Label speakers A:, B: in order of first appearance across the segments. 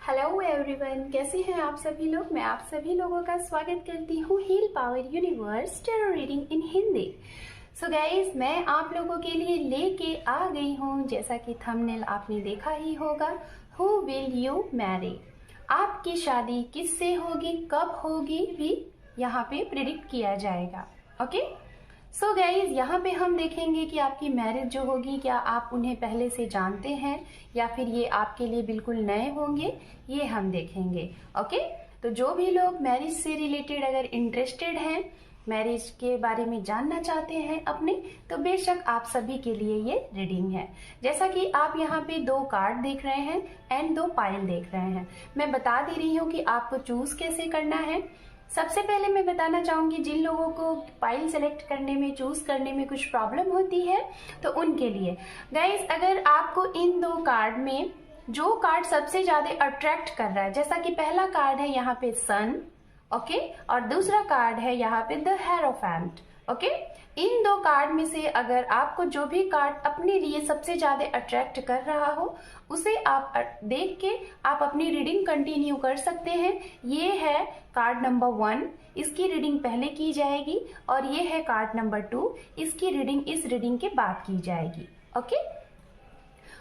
A: Hello everyone, कैसे हैं आप सभी लोग। मैं आप सभी लोगों का स्वागत करती हूँ heal power universe tarot reading in Hindi. So guys, मैं आप लोगों के लिए लेके आ गई हूँ, जैसा कि थंबनेल आपने देखा ही होगा, हु विल यू मैरी। आपकी शादी किससे होगी, कब होगी, भी यहाँ पे प्रिडिक्ट किया जाएगा। ओके, सो गाइज, यहाँ पे हम देखेंगे कि आपकी मैरिज जो होगी, क्या आप उन्हें पहले से जानते हैं या फिर ये आपके लिए बिल्कुल नए होंगे, ये हम देखेंगे। ओके, तो जो भी लोग मैरिज से रिलेटेड अगर इंटरेस्टेड हैं, मैरिज के बारे में जानना चाहते हैं अपने, तो बेशक आप सभी के लिए ये रीडिंग है। जैसा कि आप यहाँ पे 2 कार्ड देख रहे हैं एंड 2 पाइल देख रहे हैं। मैं बता दे रही हूँ कि आपको चूज कैसे करना है। सबसे पहले मैं बताना चाहूंगी, जिन लोगों को पाइल सेलेक्ट करने में, चूज करने में कुछ प्रॉब्लम होती है, तो उनके लिए गाइस, अगर आपको इन 2 कार्ड में जो कार्ड सबसे ज्यादा अट्रैक्ट कर रहा है, जैसा कि पहला कार्ड है यहाँ पे सन, ओके, और दूसरा कार्ड है यहाँ पे the hierophant. Okay, in 2 card में से अगर आपको जो भी कार्ड अपने लिए सबसे ज्यादा अट्रैक्ट कर रहा हो, उसे आप देख के आप अपनी रीडिंग कंटिन्यू कर सकते हैं। ये है कार्ड नंबर 1, इसकी रीडिंग पहले की जाएगी, और ये है कार्ड नंबर 2, इसकी रीडिंग इस रीडिंग के बाद की जाएगी। ओके,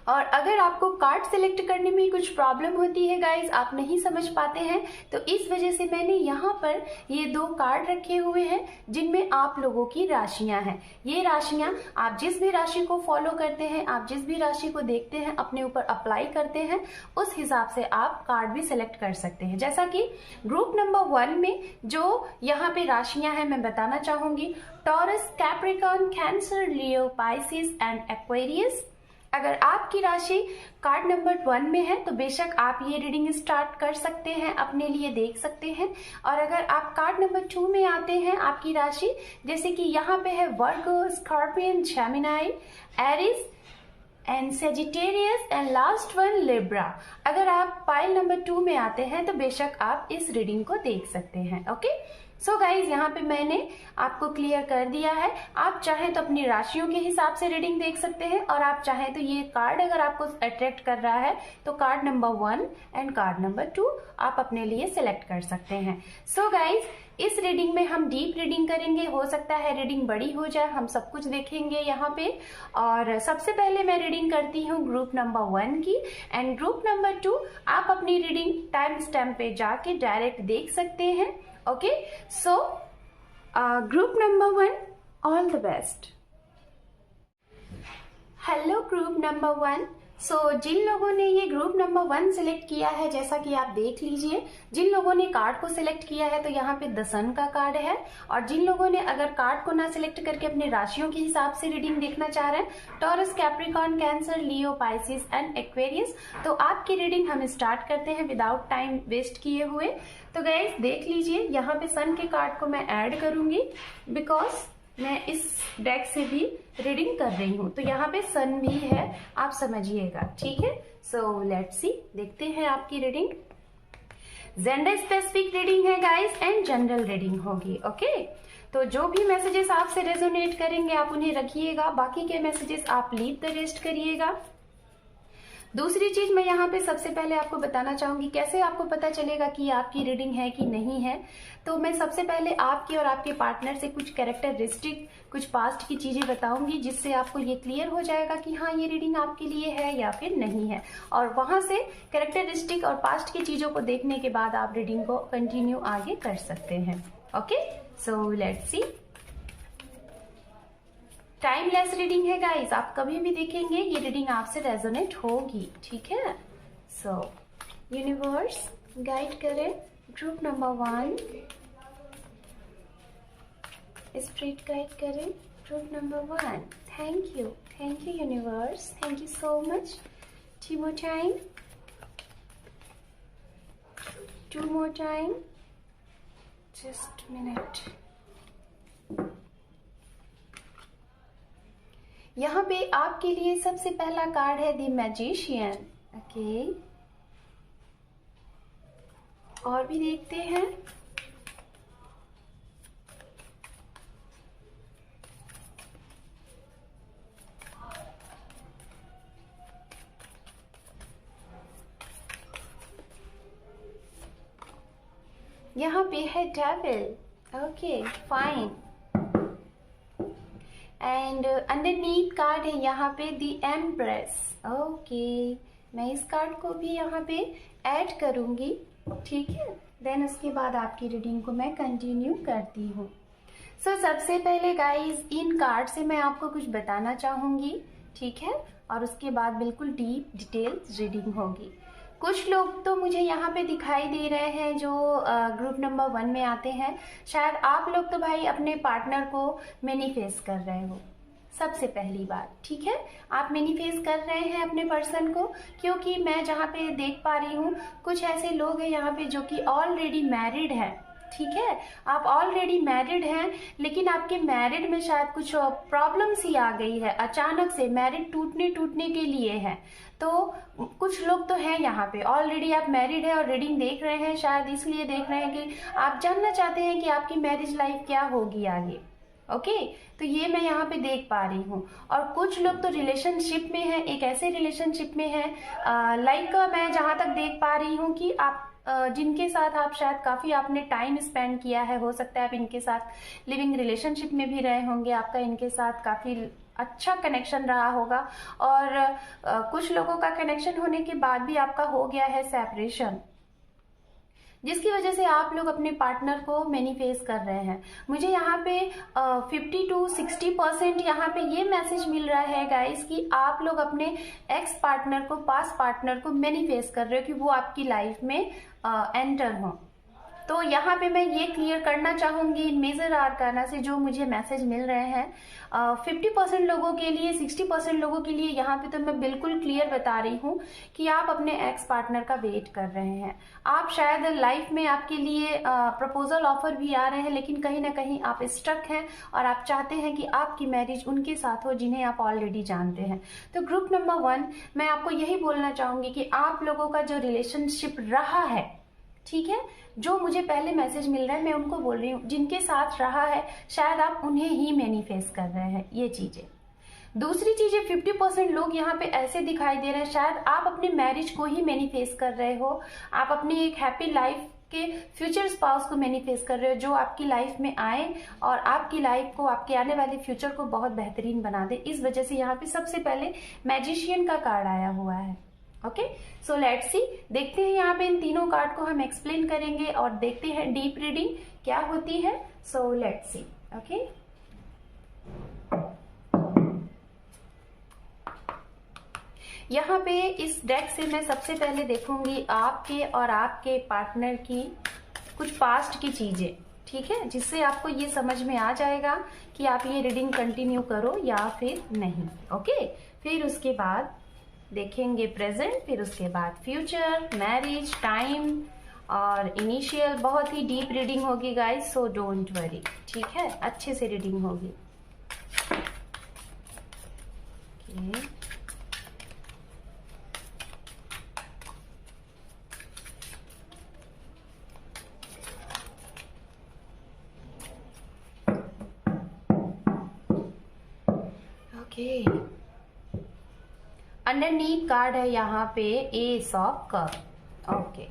A: और अगर आपको कार्ड सिलेक्ट करने में कुछ प्रॉब्लम होती है गाइज, आप नहीं समझ पाते हैं, तो इस वजह से मैंने यहाँ पर ये 2 कार्ड रखे हुए हैं जिनमें आप लोगों की राशियां हैं। ये राशियां, आप जिस भी राशि को फॉलो करते हैं, आप जिस भी राशि को देखते हैं, अपने ऊपर अप्लाई करते हैं, उस हिसाब से आप कार्ड भी सिलेक्ट कर सकते हैं। जैसा कि ग्रुप नंबर 1 में जो यहाँ पे राशियां हैं, मैं बताना चाहूंगी, taurus, Capricorn, cancer, Leo, Pisces and Aquarius. अगर आपकी राशि कार्ड नंबर 1 में है, तो बेशक आप ये रीडिंग स्टार्ट कर सकते हैं, अपने लिए देख सकते हैं। और अगर आप कार्ड नंबर 2 में आते हैं, आपकी राशि जैसे कि यहाँ पे है Virgo, Scorpion, Gemini, Aries and Sagittarius and last one Libra. अगर आप पाइल नंबर 2 में आते हैं, तो बेशक आप इस रीडिंग को देख सकते हैं। ओके, सो गाइज, यहाँ पे मैंने आपको क्लियर कर दिया है। आप चाहें तो अपनी राशियों के हिसाब से रीडिंग देख सकते हैं, और आप चाहें तो ये कार्ड अगर आपको अट्रैक्ट कर रहा है, तो card number 1 and card number 2 आप अपने लिए सिलेक्ट कर सकते हैं। सो गाइज, इस रीडिंग में हम डीप रीडिंग करेंगे, हो सकता है रीडिंग बड़ी हो जाए, हम सब कुछ देखेंगे यहाँ पे। और सबसे पहले मैं रीडिंग करती हूँ ग्रुप नंबर 1 की, एंड ग्रुप नंबर 2 आप अपनी रीडिंग टाइम स्टैम्प पे जाके डायरेक्ट देख सकते हैं। Okay, so group number 1, all the best. Hello group number 1। सो जिन लोगों ने ये ग्रुप नंबर 1 सिलेक्ट किया है, जैसा कि आप देख लीजिए, जिन लोगों ने कार्ड को सिलेक्ट किया है, तो यहाँ पे द सन का कार्ड है। और जिन लोगों ने अगर कार्ड को ना सिलेक्ट करके अपने राशियों के हिसाब से रीडिंग देखना चाह रहे हैं, taurus, Capricorn, cancer, Leo, Pisces and Aquarius, तो आपकी रीडिंग हम स्टार्ट करते हैं विदाउट टाइम वेस्ट किए हुए। तो गाइस, देख लीजिए, यहाँ पे सन के कार्ड को मैं ऐड करूंगी, बिकॉज मैं इस डेक से भी रीडिंग कर रही हूँ, तो यहाँ पे सन भी है, आप समझिएगा, ठीक है। सो लेट्स सी, देखते हैं आपकी रीडिंग। जेंडर स्पेसिफिक रीडिंग है गाइस, एंड जनरल रीडिंग होगी। ओके, तो जो भी मैसेजेस आपसे रेजोनेट करेंगे आप उन्हें रखिएगा, बाकी के मैसेजेस आप लीव द रेस्ट करिएगा। दूसरी चीज मैं यहाँ पे सबसे पहले आपको बताना चाहूंगी, कैसे आपको पता चलेगा कि आपकी रीडिंग है कि नहीं है। तो मैं सबसे पहले आपके और आपके पार्टनर से कुछ कैरेक्टरिस्टिक, कुछ पास्ट की चीजें बताऊंगी, जिससे आपको ये क्लियर हो जाएगा कि हाँ, ये रीडिंग आपके लिए है या फिर नहीं है। और वहां से कैरेक्टरिस्टिक और पास्ट की चीजों को देखने के बाद आप रीडिंग को कंटिन्यू आगे कर सकते हैं। Okay, so let's C. Timeless reading है गाइस, आप कभी भी देखेंगे ये रीडिंग आपसे रेजोनेट होगी, ठीक है। सो यूनिवर्स गाइड करें ग्रुप नंबर 1, स्पिरिट गाइड करें group number 1। Thank you universe, thank you so much. 2 more time, 2 more time, just minute। यहाँ पे आपके लिए सबसे पहला कार्ड है द मैजिशियन। ओके, और भी देखते हैं। यहाँ पे है devil, okay fine. And underneath card है यहाँ पे द एम्प्रेस, ओके। मैं इस कार्ड को भी यहाँ पे ऐड करूँगी, ठीक है। देन उसके बाद आपकी रीडिंग को मैं कंटिन्यू करती हूँ। सो सबसे पहले गाइज इन कार्ड से मैं आपको कुछ बताना चाहूँगी, ठीक है, और उसके बाद बिल्कुल डीप डिटेल रीडिंग होगी। कुछ लोग तो मुझे यहाँ पे दिखाई दे रहे हैं जो ग्रुप नंबर 1 में आते हैं। शायद आप लोग तो भाई अपने पार्टनर को मैनिफेस्ट कर रहे हो, सबसे पहली बात, ठीक है। आप मैनिफेस्ट कर रहे हैं अपने पर्सन को, क्योंकि मैं जहाँ पे देख पा रही हूँ कुछ ऐसे लोग हैं यहाँ पे जो कि ऑलरेडी मैरिड हैं, ठीक है। आप ऑलरेडी मैरिड हैं, लेकिन आपके मैरिड में शायद कुछ प्रॉब्लम्स ही आ गई है, अचानक से मैरिड टूटने के लिए है। तो कुछ लोग तो हैं यहाँ पे ऑलरेडी आप मैरिड है और रीडिंग देख रहे हैं, शायद इसलिए देख रहे हैं कि आप जानना चाहते हैं कि आपकी मैरिज लाइफ क्या होगी आगे, ओके। तो ये मैं यहाँ पे देख पा रही हूँ। और कुछ लोग तो रिलेशनशिप में है, एक ऐसे रिलेशनशिप में है लाइक मैं जहाँ तक देख पा रही हूँ कि आप जिनके साथ आप शायद काफ़ी आपने टाइम स्पेंड किया है, हो सकता है आप इनके साथ लिविंग रिलेशनशिप में भी रहे होंगे, आपका इनके साथ काफ़ी अच्छा कनेक्शन रहा होगा। और कुछ लोगों का कनेक्शन होने के बाद भी आपका हो गया है सेपरेशन, जिसकी वजह से आप लोग अपने पार्टनर को मैनिफेस्ट कर रहे हैं। मुझे यहाँ पे 50 to 60% यहाँ पे ये मैसेज मिल रहा है गाइस कि आप लोग अपने एक्स पार्टनर को, पास्ट पार्टनर को मैनिफेस्ट कर रहे हो कि वो आपकी लाइफ में एंटर हो। तो यहाँ पे मैं ये क्लियर करना चाहूँगी मेजर आर्काना से जो मुझे मैसेज मिल रहे हैं 50% लोगों के लिए, 60% लोगों के लिए यहाँ पे तो मैं बिल्कुल क्लियर बता रही हूँ कि आप अपने एक्स पार्टनर का वेट कर रहे हैं। आप शायद लाइफ में आपके लिए प्रपोजल ऑफर भी आ रहे हैं, लेकिन कहीं ना कहीं आप स्टक हैं और आप चाहते हैं कि आपकी मैरिज उनके साथ हो जिन्हें आप ऑलरेडी जानते हैं। तो ग्रुप नंबर 1 मैं आपको यही बोलना चाहूँगी कि आप लोगों का जो रिलेशनशिप रहा है, ठीक है, जो मुझे पहले मैसेज मिल रहा है मैं उनको बोल रही हूँ, जिनके साथ रहा है शायद आप उन्हें ही मैनिफेस्ट कर रहे हैं ये चीजें। दूसरी चीजें 50% लोग यहाँ पे ऐसे दिखाई दे रहे हैं, शायद आप अपने मैरिज को ही मैनिफेस्ट कर रहे हो, आप अपनी एक हैप्पी लाइफ के फ्यूचर स्पाउस को मैनिफेस्ट कर रहे हो जो आपकी लाइफ में आए और आपकी लाइफ को, आपके आने वाले फ्यूचर को बहुत बेहतरीन बना दे। इस वजह से यहाँ पे सबसे पहले मैजिशियन का कार्ड आया हुआ है, ओके। सो लेट्स सी, देखते हैं यहाँ पे इन तीनों कार्ड को हम एक्सप्लेन करेंगे और देखते हैं डीप रीडिंग क्या होती है। So let's C, okay. यहाँ पे इस डेक से मैं सबसे पहले देखूंगी आपके और आपके पार्टनर की कुछ पास्ट की चीजें, ठीक है, जिससे आपको ये समझ में आ जाएगा कि आप ये रीडिंग कंटिन्यू करो या फिर नहीं, ओके। फिर उसके बाद देखेंगे प्रेजेंट, फिर उसके बाद फ्यूचर, मैरिज, टाइम और इनिशियल। बहुत ही डीप रीडिंग होगी गाइस, सो डोंट वरी, ठीक है, अच्छे से रीडिंग होगी। ओके, अंडरनीथ कार्ड है यहाँ पे एस ऑफ कप, ओके।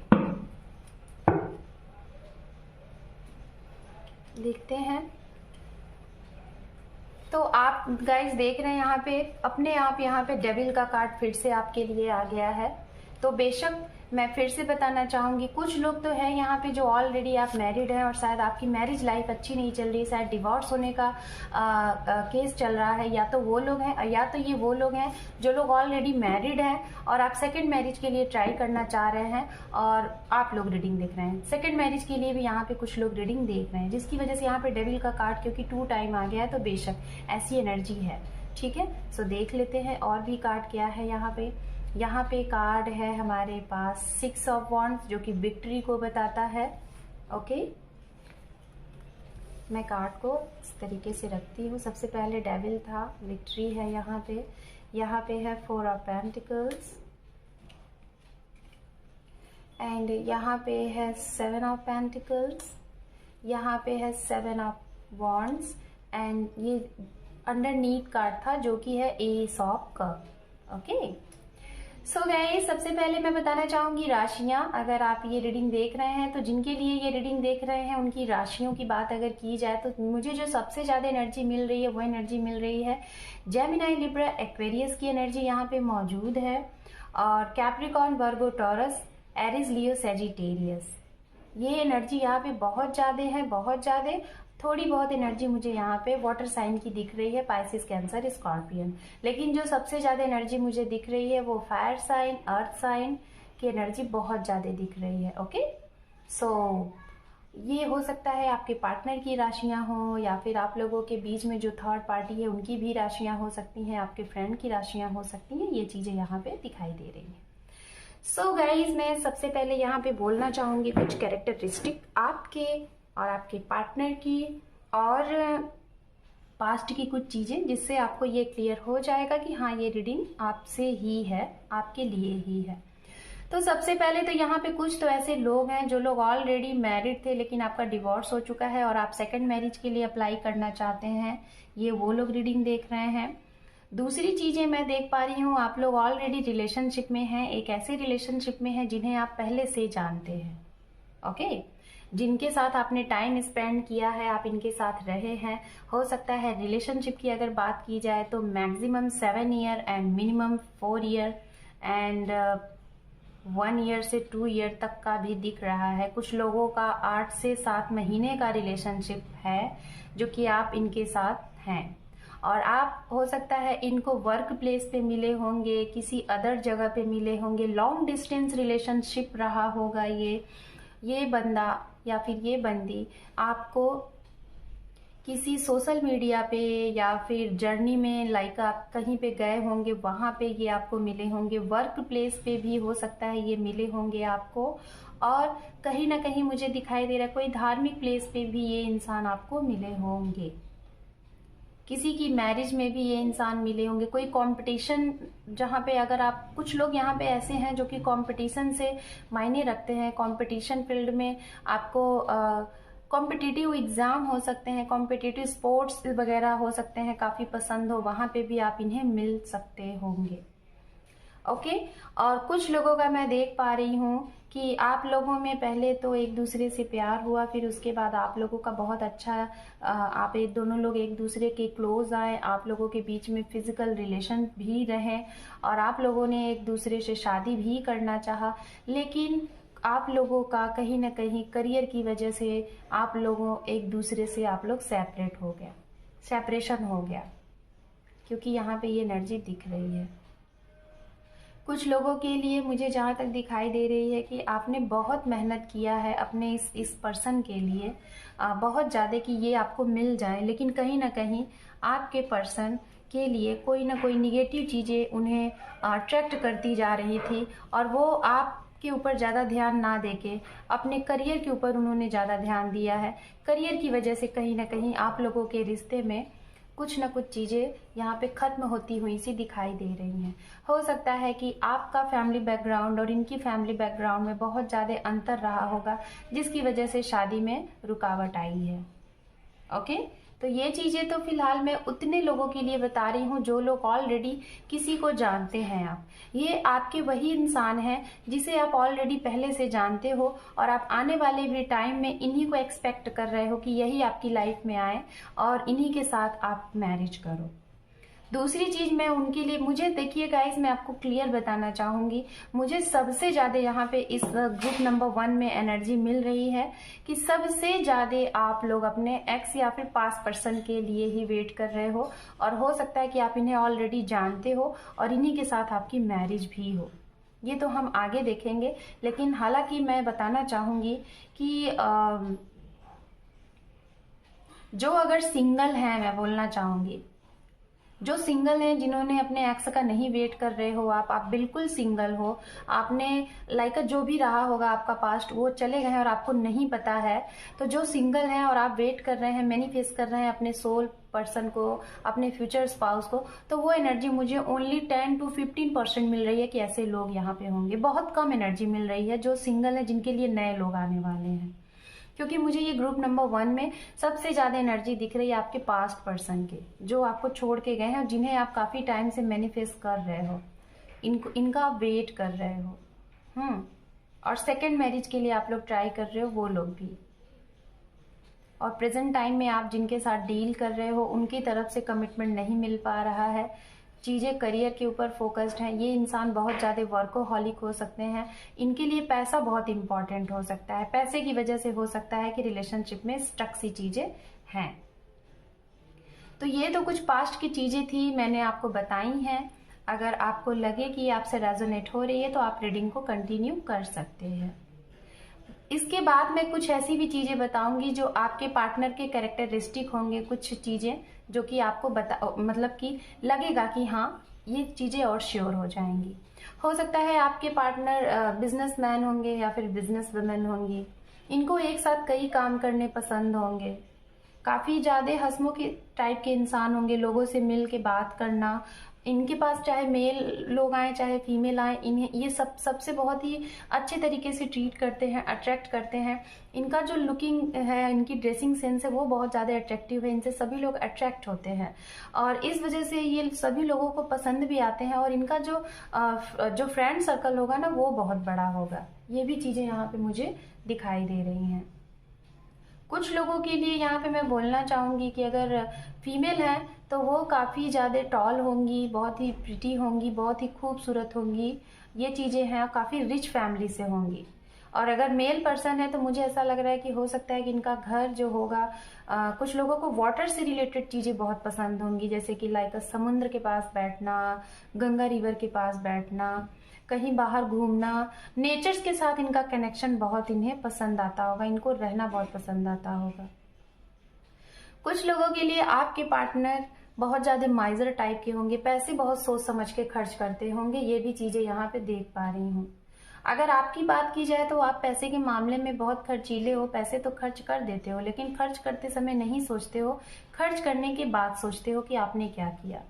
A: देखते हैं, तो आप गाइस देख रहे हैं यहाँ पे अपने आप यहाँ पे डेविल का कार्ड फिर से आपके लिए आ गया है। तो बेशक मैं फिर से बताना चाहूंगी, कुछ लोग तो हैं यहाँ पे जो ऑलरेडी आप मैरिड हैं और शायद आपकी मैरिज लाइफ अच्छी नहीं चल रही, शायद डिवोर्स होने का केस चल रहा है, या तो वो लोग हैं या तो ये वो लोग हैं जो लोग ऑलरेडी मैरिड हैं और आप सेकंड मैरिज के लिए ट्राई करना चाह रहे हैं और आप लोग रीडिंग देख रहे हैं। सेकंड मैरिज के लिए भी यहाँ पे कुछ लोग रीडिंग देख रहे हैं, जिसकी वजह से यहाँ पे डेविल का कार्ड क्योंकि 2 टाइम आ गया है, तो बेशक ऐसी एनर्जी है, ठीक है। सो देख लेते हैं और भी कार्ड क्या है यहाँ पे। यहाँ पे कार्ड है हमारे पास 6 ऑफ वॉन्ड्स जो कि विक्ट्री को बताता है, ओके। मैं कार्ड को इस तरीके से रखती हूँ। सबसे पहले डेविल था, विक्ट्री है यहाँ पे है 4 ऑफ पेंटिकल्स एंड यहाँ पे है 7 ऑफ पेंटिकल्स, यहाँ पे है 7 ऑफ वॉन्ड्स एंड ये अंडरनीथ कार्ड था जो कि है S of cup, okay. So guys, सबसे पहले मैं बताना चाहूंगी राशियां। अगर आप ये रीडिंग देख रहे हैं तो जिनके लिए ये रीडिंग देख रहे हैं उनकी राशियों की बात अगर की जाए तो मुझे जो सबसे ज्यादा एनर्जी मिल रही है वो एनर्जी मिल रही है जेमिनी, लिब्रा, एक्वेरियस की एनर्जी यहाँ पे मौजूद है, और कैप्रिकॉर्न, वर्गो, टॉरस, एरिस, लियो, सेजिटेरियस। ये एनर्जी यहाँ पे बहुत ज्यादा है, बहुत ज्यादा। थोड़ी बहुत एनर्जी मुझे यहाँ पे वाटर साइन की दिख रही है, पाइसिस, कैंसर, स्कॉर्पियन। लेकिन जो सबसे ज्यादा एनर्जी मुझे दिख रही है वो फायर साइन, अर्थ साइन की एनर्जी बहुत ज्यादा दिख रही है। ओके, सो ये हो सकता है आपके पार्टनर की राशियां हो, या फिर आप लोगों के बीच में जो थर्ड पार्टी है उनकी भी राशियां हो सकती हैं, आपके फ्रेंड की राशियां हो सकती हैं। ये चीजें यहाँ पे दिखाई दे रही हैं। सो गाइज, मैं सबसे पहले यहाँ पे बोलना चाहूंगी कुछ कैरेक्टरिस्टिक आपके और आपके पार्टनर की और पास्ट की कुछ चीजें, जिससे आपको ये क्लियर हो जाएगा कि हाँ, ये रीडिंग आपसे ही है, आपके लिए ही है। तो सबसे पहले तो यहाँ पे कुछ तो ऐसे लोग हैं जो लोग ऑलरेडी मैरिड थे लेकिन आपका डिवोर्स हो चुका है और आप सेकंड मैरिज के लिए अप्लाई करना चाहते हैं, ये वो लोग रीडिंग देख रहे हैं। दूसरी चीजें मैं देख पा रही हूँ, आप लोग ऑलरेडी रिलेशनशिप में हैं, एक ऐसे रिलेशनशिप में हैं जिन्हें आप पहले से जानते हैं। ओके, जिनके साथ आपने टाइम स्पेंड किया है, आप इनके साथ रहे हैं। हो सकता है रिलेशनशिप की अगर बात की जाए तो maximum 7 year and minimum 4 year and 1 year से 2 ईयर तक का भी दिख रहा है। कुछ लोगों का 8 से 7 महीने का रिलेशनशिप है जो कि आप इनके साथ हैं, और आप हो सकता है इनको वर्क प्लेस पे मिले होंगे, किसी अदर जगह पे मिले होंगे, लॉन्ग डिस्टेंस रिलेशनशिप रहा होगा। ये बंदा या फिर ये बंदी आपको किसी सोशल मीडिया पे या फिर जर्नी में, लाइक आप कहीं पे गए होंगे वहां पे ये आपको मिले होंगे, वर्क प्लेस पे भी हो सकता है ये मिले होंगे आपको, और कहीं ना कहीं मुझे दिखाई दे रहा है कोई धार्मिक प्लेस पे भी ये इंसान आपको मिले होंगे, किसी की मैरिज में भी ये इंसान मिले होंगे, कोई कंपटीशन जहाँ पे, अगर आप, कुछ लोग यहाँ पे ऐसे हैं जो कि कंपटीशन से मायने रखते हैं, कंपटीशन फील्ड में आपको कॉम्पिटिटिव एग्जाम हो सकते हैं, कॉम्पिटिटिव स्पोर्ट्स वगैरह हो सकते हैं, काफी पसंद हो, वहां पे भी आप इन्हें मिल सकते होंगे। ओके, और कुछ लोगों का मैं देख पा रही हूँ कि आप लोगों में पहले तो एक दूसरे से प्यार हुआ, फिर उसके बाद आप लोगों का बहुत अच्छा, आप दोनों लोग एक दूसरे के क्लोज आए, आप लोगों के बीच में फिजिकल रिलेशन भी रहे, और आप लोगों ने एक दूसरे से शादी भी करना चाहा, लेकिन आप लोगों का कहीं ना कहीं करियर की वजह से आप लोगों एक दूसरे से आप लोग सेपरेट हो गया, सेपरेशन हो गया, क्योंकि यहाँ पे ये एनर्जी दिख रही है। कुछ लोगों के लिए मुझे जहाँ तक दिखाई दे रही है कि आपने बहुत मेहनत किया है अपने इस पर्सन के लिए, बहुत ज़्यादा कि ये आपको मिल जाए, लेकिन कहीं ना कहीं आपके पर्सन के लिए कोई ना कोई निगेटिव चीज़ें उन्हें अट्रैक्ट करती जा रही थी, और वो आप के ऊपर ज़्यादा ध्यान ना देके अपने करियर के ऊपर उन्होंने ज़्यादा ध्यान दिया है। करियर की वजह से कहीं ना कहीं आप लोगों के रिश्ते में कुछ ना कुछ चीज़ें यहाँ पे खत्म होती हुई सी दिखाई दे रही हैं। हो सकता है कि आपका फैमिली बैकग्राउंड और इनकी फैमिली बैकग्राउंड में बहुत ज़्यादा अंतर रहा होगा, जिसकी वजह से शादी में रुकावट आई है। ओके, तो ये चीज़ें तो फिलहाल मैं उतने लोगों के लिए बता रही हूँ जो लोग ऑलरेडी किसी को जानते हैं। आप, ये आपके वही इंसान हैं जिसे आप ऑलरेडी पहले से जानते हो, और आप आने वाले भी टाइम में इन्हीं को एक्सपेक्ट कर रहे हो कि यही आपकी लाइफ में आए और इन्हीं के साथ आप मैरिज करो। दूसरी चीज मैं उनके लिए, मुझे देखिए गाइस, मैं आपको क्लियर बताना चाहूंगी, मुझे सबसे ज्यादा यहाँ पे इस ग्रुप नंबर 1 में एनर्जी मिल रही है कि सबसे ज्यादा आप लोग अपने एक्स या फिर पास्ट पर्सन के लिए ही वेट कर रहे हो, और हो सकता है कि आप इन्हें ऑलरेडी जानते हो और इन्हीं के साथ आपकी मैरिज भी हो। ये तो हम आगे देखेंगे, लेकिन हालांकि मैं बताना चाहूंगी कि जो अगर सिंगल है, मैं बोलना चाहूंगी, जो सिंगल हैं, जिन्होंने अपने एक्स का नहीं वेट कर रहे हो, आप बिल्कुल सिंगल हो, आपने लाइक जो भी रहा होगा आपका पास्ट वो चले गए हैं और आपको नहीं पता है, तो जो सिंगल हैं और आप वेट कर रहे हैं, मैनिफेस्ट कर रहे हैं अपने सोल पर्सन को, अपने फ्यूचर स्पाउस को, तो वो एनर्जी मुझे ओनली 10 to 15% मिल रही है कि ऐसे लोग यहाँ पे होंगे। बहुत कम एनर्जी मिल रही है जो सिंगल है, जिनके लिए नए लोग आने वाले हैं, क्योंकि मुझे ये ग्रुप नंबर 1 में सबसे ज्यादा एनर्जी दिख रही है आपके पास्ट पर्सन के, जो आपको छोड़ के गए हैं और जिन्हें आप काफी टाइम से मैनिफेस्ट कर रहे हो। इनका आप वेट कर रहे हो। और सेकंड मैरिज के लिए आप लोग ट्राई कर रहे हो, वो लोग भी। और प्रेजेंट टाइम में आप जिनके साथ डील कर रहे हो उनकी तरफ से कमिटमेंट नहीं मिल पा रहा है, चीज़ें करियर के ऊपर फोकस्ड हैं। ये इंसान बहुत ज़्यादा वर्कोहॉलिक हो सकते हैं, इनके लिए पैसा बहुत इंपॉर्टेंट हो सकता है, पैसे की वजह से हो सकता है कि रिलेशनशिप में स्टक सी चीज़ें हैं। तो ये तो कुछ पास्ट की चीज़ें थी, मैंने आपको बताई हैं। अगर आपको लगे कि आपसे रेजोनेट हो रही है तो आप रीडिंग को कंटिन्यू कर सकते हैं। इसके बाद मैं कुछ ऐसी भी चीज़ें बताऊंगी जो आपके पार्टनर के कैरेक्टरिस्टिक होंगे, कुछ चीज़ें जो कि आपको मतलब कि लगेगा कि हाँ ये चीज़ें और श्योर हो जाएंगी। हो सकता है आपके पार्टनर बिजनेसमैन होंगे या फिर बिजनेस वुमेन होंगी, इनको एक साथ कई काम करने पसंद होंगे, काफ़ी ज़्यादा हंसमुख टाइप के इंसान होंगे, लोगों से मिल के बात करना। इनके पास चाहे मेल लोग आए चाहे फीमेल आए, इन्हें ये सबसे बहुत ही अच्छे तरीके से ट्रीट करते हैं, अट्रैक्ट करते हैं। इनका जो लुकिंग है, इनकी ड्रेसिंग सेंस है वो बहुत ज़्यादा अट्रैक्टिव है, इनसे सभी लोग अट्रैक्ट होते हैं और इस वजह से ये सभी लोगों को पसंद भी आते हैं। और इनका जो फ्रेंड सर्कल होगा ना वो बहुत बड़ा होगा। ये भी चीज़ें यहाँ पे मुझे दिखाई दे रही हैं। कुछ लोगों के लिए यहाँ पे मैं बोलना चाहूँगी कि अगर फीमेल है तो वो काफ़ी ज़्यादा टॉल होंगी, बहुत ही प्रिटी होंगी, बहुत ही खूबसूरत होंगी, ये चीज़ें हैं, काफ़ी रिच फैमिली से होंगी। और अगर मेल पर्सन है तो मुझे ऐसा लग रहा है कि हो सकता है कि इनका घर जो होगा, कुछ लोगों को वाटर से रिलेटेड चीज़ें बहुत पसंद होंगी, जैसे कि लाइक समुद्र के पास बैठना, गंगा रिवर के पास बैठना, कहीं बाहर घूमना, नेचर्स के साथ इनका कनेक्शन बहुत इन्हें पसंद आता होगा, इनको रहना बहुत पसंद आता होगा। कुछ लोगों के लिए आपके पार्टनर बहुत ज़्यादा माइजर टाइप के होंगे, पैसे बहुत सोच समझ के खर्च करते होंगे, ये भी चीज़ें यहाँ पे देख पा रही हूँ। अगर आपकी बात की जाए तो आप पैसे के मामले में बहुत खर्चीले हो, पैसे तो खर्च कर देते हो लेकिन खर्च करते समय नहीं सोचते हो, खर्च करने के बाद सोचते हो कि आपने क्या किया।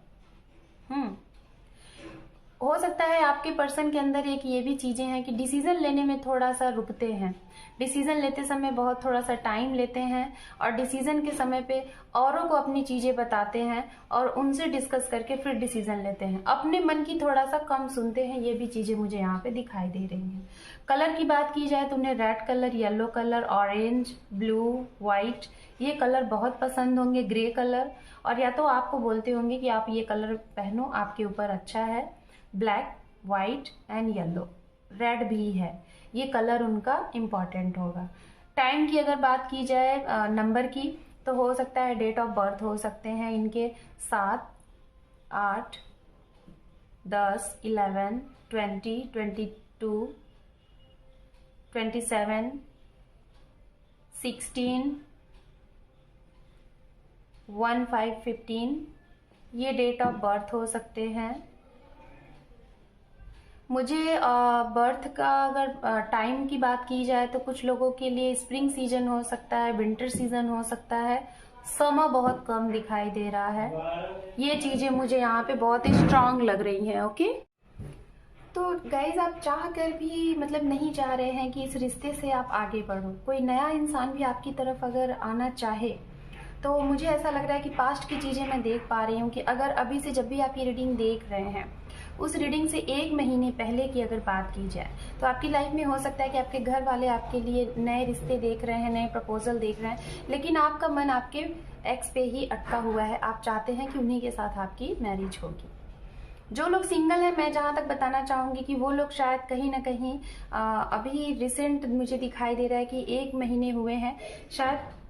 A: हो सकता है आपके पर्सन के अंदर एक ये भी चीजें हैं कि डिसीजन लेने में थोड़ा सा रुकते हैं, डिसीजन लेते समय बहुत थोड़ा सा टाइम लेते हैं और डिसीजन के समय पे औरों को अपनी चीजें बताते हैं और उनसे डिस्कस करके फिर डिसीजन लेते हैं, अपने मन की थोड़ा सा कम सुनते हैं। ये भी चीजें मुझे यहाँ पे दिखाई दे रही हैं। कलर की बात की जाए तो उन्हें red colour, yellow colour, orange, blue, white ये कलर बहुत पसंद होंगे, ग्रे कलर, और या तो आपको बोलते होंगे कि आप ये कलर पहनो, आपके ऊपर अच्छा है। Black, white and yellow, red भी है, ये कलर उनका इम्पॉर्टेंट होगा। टाइम की अगर बात की जाए नंबर की तो हो सकता है डेट ऑफ बर्थ हो सकते हैं इनके 7, 8, 10, 11, 20, 22, 27, 16, 1, 5, 15 ये डेट ऑफ बर्थ हो सकते हैं। मुझे बर्थ का अगर टाइम की बात की जाए तो कुछ लोगों के लिए स्प्रिंग सीजन हो सकता है, विंटर सीजन हो सकता है, समर बहुत कम दिखाई दे रहा है। ये चीजें मुझे यहाँ पे बहुत ही स्ट्रांग लग रही हैं। ओके, तो गाइज आप चाह कर भी मतलब नहीं चाह रहे हैं कि इस रिश्ते से आप आगे बढ़ो, कोई नया इंसान भी आपकी तरफ अगर आना चाहे तो मुझे ऐसा लग रहा है कि पास्ट की चीज़ें मैं देख पा रही हूँ कि अगर अभी से जब भी आप ये रीडिंग देख रहे हैं उस रीडिंग से 1 महीने पहले की अगर बात की जाए तो आपकी लाइफ में हो सकता है कि आपके घर वाले आपके लिए नए रिश्ते देख रहे हैं, नए प्रपोजल देख रहे हैं, लेकिन आपका मन आपके एक्स पे ही अटका हुआ है, आप चाहते हैं कि उन्हीं के साथ आपकी मैरिज होगी। जो लोग सिंगल हैं मैं जहाँ तक बताना चाहूँगी कि वो लोग शायद कहीं ना कहीं अभी रिसेंट मुझे दिखाई दे रहा है कि 1 महीने हुए हैं, शायद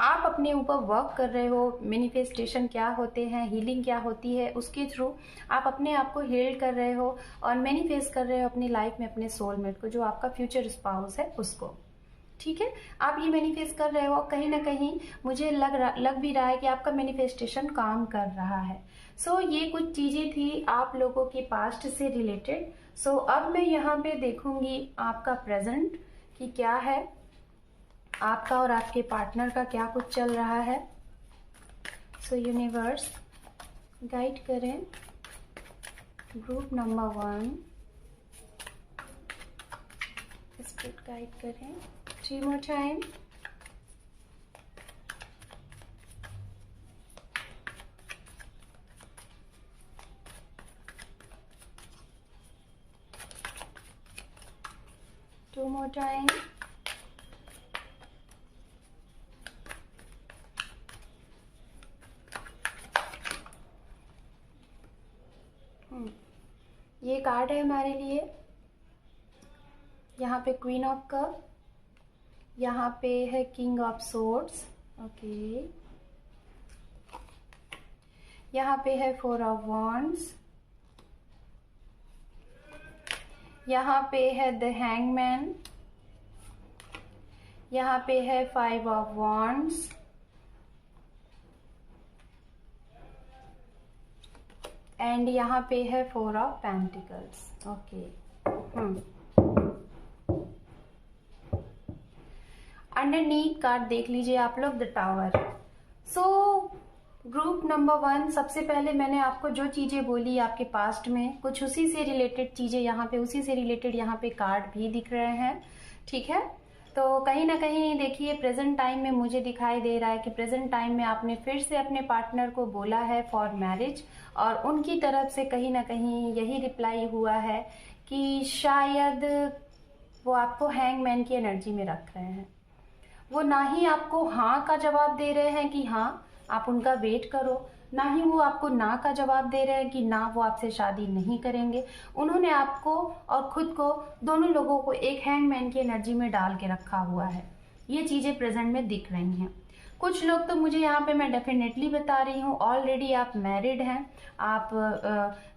A: आप अपने ऊपर वर्क कर रहे हो। मैनिफेस्टेशन क्या होते हैं, हीलिंग क्या होती है, उसके थ्रू आप अपने आप को हील कर रहे हो और मैनिफेस्ट कर रहे हो अपनी लाइफ में अपने सोलमेट को, जो आपका फ्यूचर स्पाउस है उसको। ठीक है, आप ये मैनिफेस्ट कर रहे हो, कहीं ना कहीं मुझे लग भी रहा है कि आपका मैनिफेस्टेशन काम कर रहा है। सो ये कुछ चीज़ें थी आप लोगों के पास्ट से रिलेटेड। सो अब मैं यहाँ पे देखूंगी आपका प्रेजेंट कि क्या है, आपका और आपके पार्टनर का क्या कुछ चल रहा है। सो यूनिवर्स गाइड करें ग्रुप नंबर 1, स्पिरिट गाइड करें 3 more टाइम। 2 more time. ये कार्ड है हमारे लिए। यहाँ पे क्वीन ऑफ कप, यहाँ पे है किंग ऑफ सोर्ड्स, ओके। यहाँ पे है 4 ऑफ वॉन्ड्स, यहाँ पे है द हैंगमैन, यहाँ पे है 5 ऑफ वॉन्ड्स, एंड यहाँ पे है 4 of pentacles, okay. Underneath card देख लीजिए आप लोग, the tower. So group number 1, सबसे पहले मैंने आपको जो चीज़ें बोली आपके पास्ट में, कुछ उसी से रिलेटेड चीज़ें यहाँ पे, उसी से रिलेटेड यहाँ पे कार्ड भी दिख रहे हैं, ठीक है। तो कहीं ना कहीं देखिए प्रेजेंट टाइम में मुझे दिखाई दे रहा है कि प्रेजेंट टाइम में आपने फिर से अपने पार्टनर को बोला है फॉर मैरिज, और उनकी तरफ से कहीं ना कहीं यही रिप्लाई हुआ है कि शायद वो आपको हैंगमैन की एनर्जी में रख रहे हैं। वो ना ही आपको हाँ का जवाब दे रहे हैं कि हाँ आप उनका वेट करो, ना ही वो आपको ना का जवाब दे रहे हैं कि ना वो आपसे शादी नहीं करेंगे। उन्होंने आपको और खुद को, दोनों लोगों को एक हैंगमैन की एनर्जी में डाल के रखा हुआ है। ये चीज़ें प्रेजेंट में दिख रही हैं। कुछ लोग तो मुझे यहाँ पे मैं डेफिनेटली बता रही हूँ ऑलरेडी आप मैरिड हैं, आप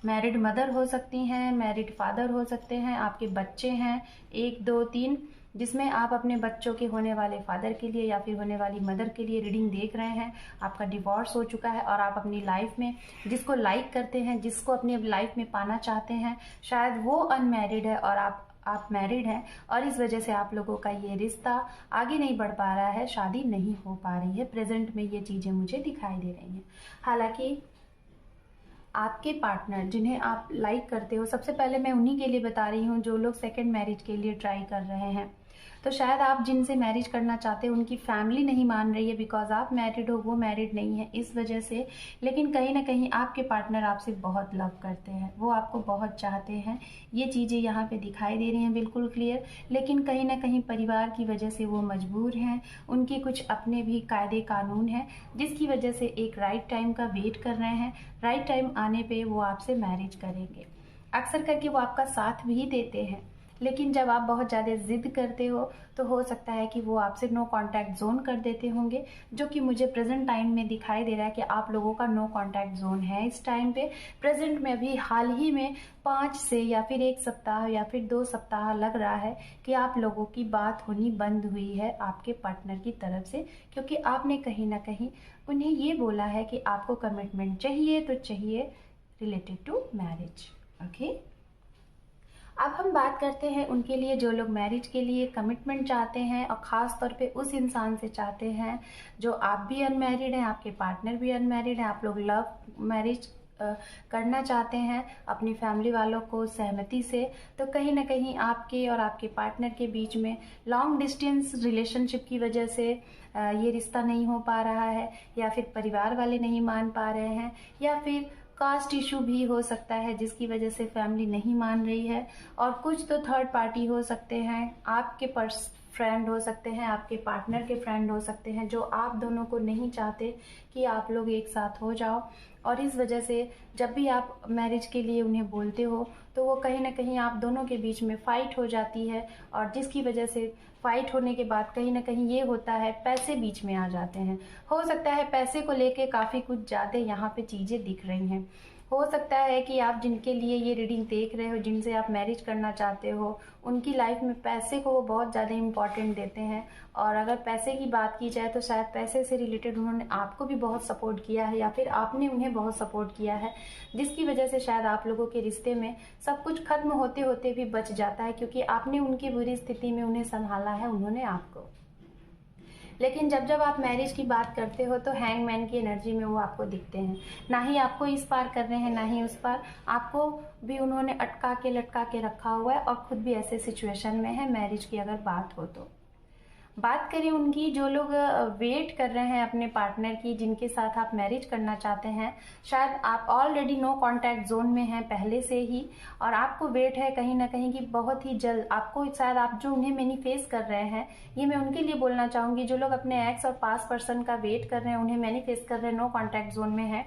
A: मैरिड मदर हो सकती हैं, मैरिड फादर हो सकते हैं, आपके बच्चे हैं 1 2 3, जिसमें आप अपने बच्चों के होने वाले फादर के लिए या फिर होने वाली मदर के लिए रीडिंग देख रहे हैं। आपका डिवोर्स हो चुका है और आप अपनी लाइफ में जिसको लाइक करते हैं, जिसको अपनी लाइफ में पाना चाहते हैं, शायद वो अनमैरिड है और आप मैरिड हैं, और इस वजह से आप लोगों का ये रिश्ता आगे नहीं बढ़ पा रहा है, शादी नहीं हो पा रही है। प्रेजेंट में ये चीज़ें मुझे दिखाई दे रही हैं। हालांकि आपके पार्टनर जिन्हें आप लाइक करते हो, सबसे पहले मैं उन्हीं के लिए बता रही हूँ जो लोग सेकंड मैरिज के लिए ट्राई कर रहे हैं। तो शायद आप जिनसे मैरिज करना चाहते हो उनकी फैमिली नहीं मान रही है, बिकॉज आप मैरिड हो, वो मैरिड नहीं है, इस वजह से। लेकिन कहीं ना कहीं आपके पार्टनर आपसे बहुत लव करते हैं, वो आपको बहुत चाहते हैं, ये चीज़ें यहाँ पे दिखाई दे रही हैं बिल्कुल क्लियर। लेकिन कहीं ना कहीं परिवार की वजह से वो मजबूर हैं, उनके कुछ अपने भी कायदे कानून हैं, जिसकी वजह से एक राइट टाइम का वेट कर रहे हैं। राइट टाइम आने पे वो आपसे मैरिज करेंगे। अक्सर करके वो आपका साथ भी देते हैं, लेकिन जब आप बहुत ज़्यादा ज़िद करते हो तो हो सकता है कि वो आपसे नो कांटेक्ट जोन कर देते होंगे, जो कि मुझे प्रेजेंट टाइम में दिखाई दे रहा है कि आप लोगों का नो कांटेक्ट जोन है इस टाइम पे। प्रेजेंट में अभी हाल ही में 5 से या फिर 1 सप्ताह या फिर 2 सप्ताह लग रहा है कि आप लोगों की बात होनी बंद हुई है आपके पार्टनर की तरफ से, क्योंकि आपने कहीं ना कहीं उन्हें ये बोला है कि आपको कमिटमेंट चाहिए तो चाहिए रिलेटेड टू मैरिज, ओके। अब हम बात करते हैं उनके लिए जो लोग मैरिज के लिए कमिटमेंट चाहते हैं, और ख़ास तौर पे उस इंसान से चाहते हैं जो आप भी अनमैरिड हैं, आपके पार्टनर भी अनमैरिड हैं, आप लोग लव मैरिज करना चाहते हैं अपनी फैमिली वालों को सहमति से। तो कहीं ना कहीं आपके और आपके पार्टनर के बीच में लॉन्ग डिस्टेंस रिलेशनशिप की वजह से ये रिश्ता नहीं हो पा रहा है, या फिर परिवार वाले नहीं मान पा रहे हैं, या फिर कास्ट इशू भी हो सकता है जिसकी वजह से फैमिली नहीं मान रही है, और कुछ तो थर्ड पार्टी हो सकते हैं, आपके फ्रेंड हो सकते हैं, आपके पार्टनर के फ्रेंड हो सकते हैं, जो आप दोनों को नहीं चाहते कि आप लोग एक साथ हो जाओ। और इस वजह से जब भी आप मैरिज के लिए उन्हें बोलते हो तो वो कहीं ना कहीं आप दोनों के बीच में फ़ाइट हो जाती है, और जिसकी वजह से फाइट होने के बाद कहीं ना कहीं ये होता है पैसे बीच में आ जाते हैं। हो सकता है पैसे को लेके काफ़ी कुछ ज़्यादा यहाँ पे चीज़ें दिख रही हैं। हो सकता है कि आप जिनके लिए ये रीडिंग देख रहे हो, जिनसे आप मैरिज करना चाहते हो, उनकी लाइफ में पैसे को वो बहुत ज़्यादा इम्पॉर्टेंट देते हैं, और अगर पैसे की बात की जाए तो शायद पैसे से रिलेटेड उन्होंने आपको भी बहुत सपोर्ट किया है, या फिर आपने उन्हें बहुत सपोर्ट किया है, जिसकी वजह से शायद आप लोगों के रिश्ते में सब कुछ खत्म होते होते भी बच जाता है, क्योंकि आपने उनकी बुरी स्थिति में उन्हें संभाला है, उन्होंने आपको। लेकिन जब जब आप मैरिज की बात करते हो तो हैंगमैन की एनर्जी में वो आपको दिखते हैं, ना ही आपको इस पार कर रहे हैं ना ही उस पार, आपको भी उन्होंने अटका के लटका के रखा हुआ है, और खुद भी ऐसे सिचुएशन में है मैरिज की अगर बात हो तो। बात करें उनकी, जो लोग वेट कर रहे हैं अपने पार्टनर की, जिनके साथ आप मैरिज करना चाहते हैं, शायद आप ऑलरेडी नो कांटेक्ट जोन में हैं पहले से ही, और आपको वेट है कहीं ना कहीं कि बहुत ही जल्द आपको, शायद आप जो उन्हें मैनिफेस्ट कर रहे हैं, ये मैं उनके लिए बोलना चाहूँगी जो लोग अपने एक्स और पास्ट पर्सन का वेट कर रहे हैं, उन्हें मैनिफेस्ट कर रहे हैं, नो कांटेक्ट जोन में है,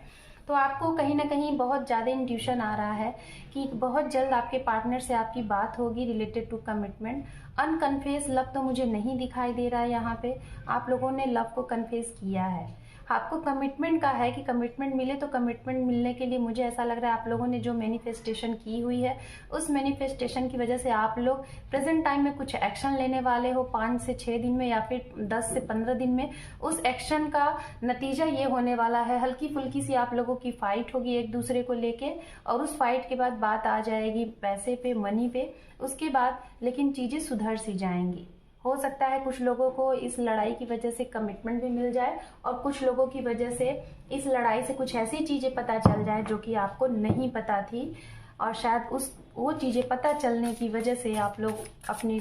A: तो आपको कहीं ना कहीं बहुत ज़्यादा इंट्यूशन आ रहा है कि बहुत जल्द आपके पार्टनर से आपकी बात होगी रिलेटेड टू कमिटमेंट। अनकन्फेस लव तो मुझे नहीं दिखाई दे रहा है यहाँ पे, आप लोगों ने लव को कन्फेस किया है। आपको कमिटमेंट का है कि कमिटमेंट मिले, तो कमिटमेंट मिलने के लिए मुझे ऐसा लग रहा है आप लोगों ने जो मैनिफेस्टेशन की हुई है, उस मैनिफेस्टेशन की वजह से आप लोग प्रेजेंट टाइम में कुछ एक्शन लेने वाले हो 5 से 6 दिन में या फिर 10 से 15 दिन में। उस एक्शन का नतीजा ये होने वाला है, हल्की फुल्की सी आप लोगों की फाइट होगी एक दूसरे को लेके, और उस फाइट के बाद बात आ जाएगी पैसे पे, मनी पे, उसके बाद लेकिन चीजें सुधर सी जाएंगी। हो सकता है कुछ लोगों को इस लड़ाई की वजह से कमिटमेंट भी मिल जाए, और कुछ लोगों की वजह से इस लड़ाई से कुछ ऐसी चीजें पता चल जाए जो कि आपको नहीं पता थी, और शायद वो चीजें पता चलने की वजह से आप लोग अपनी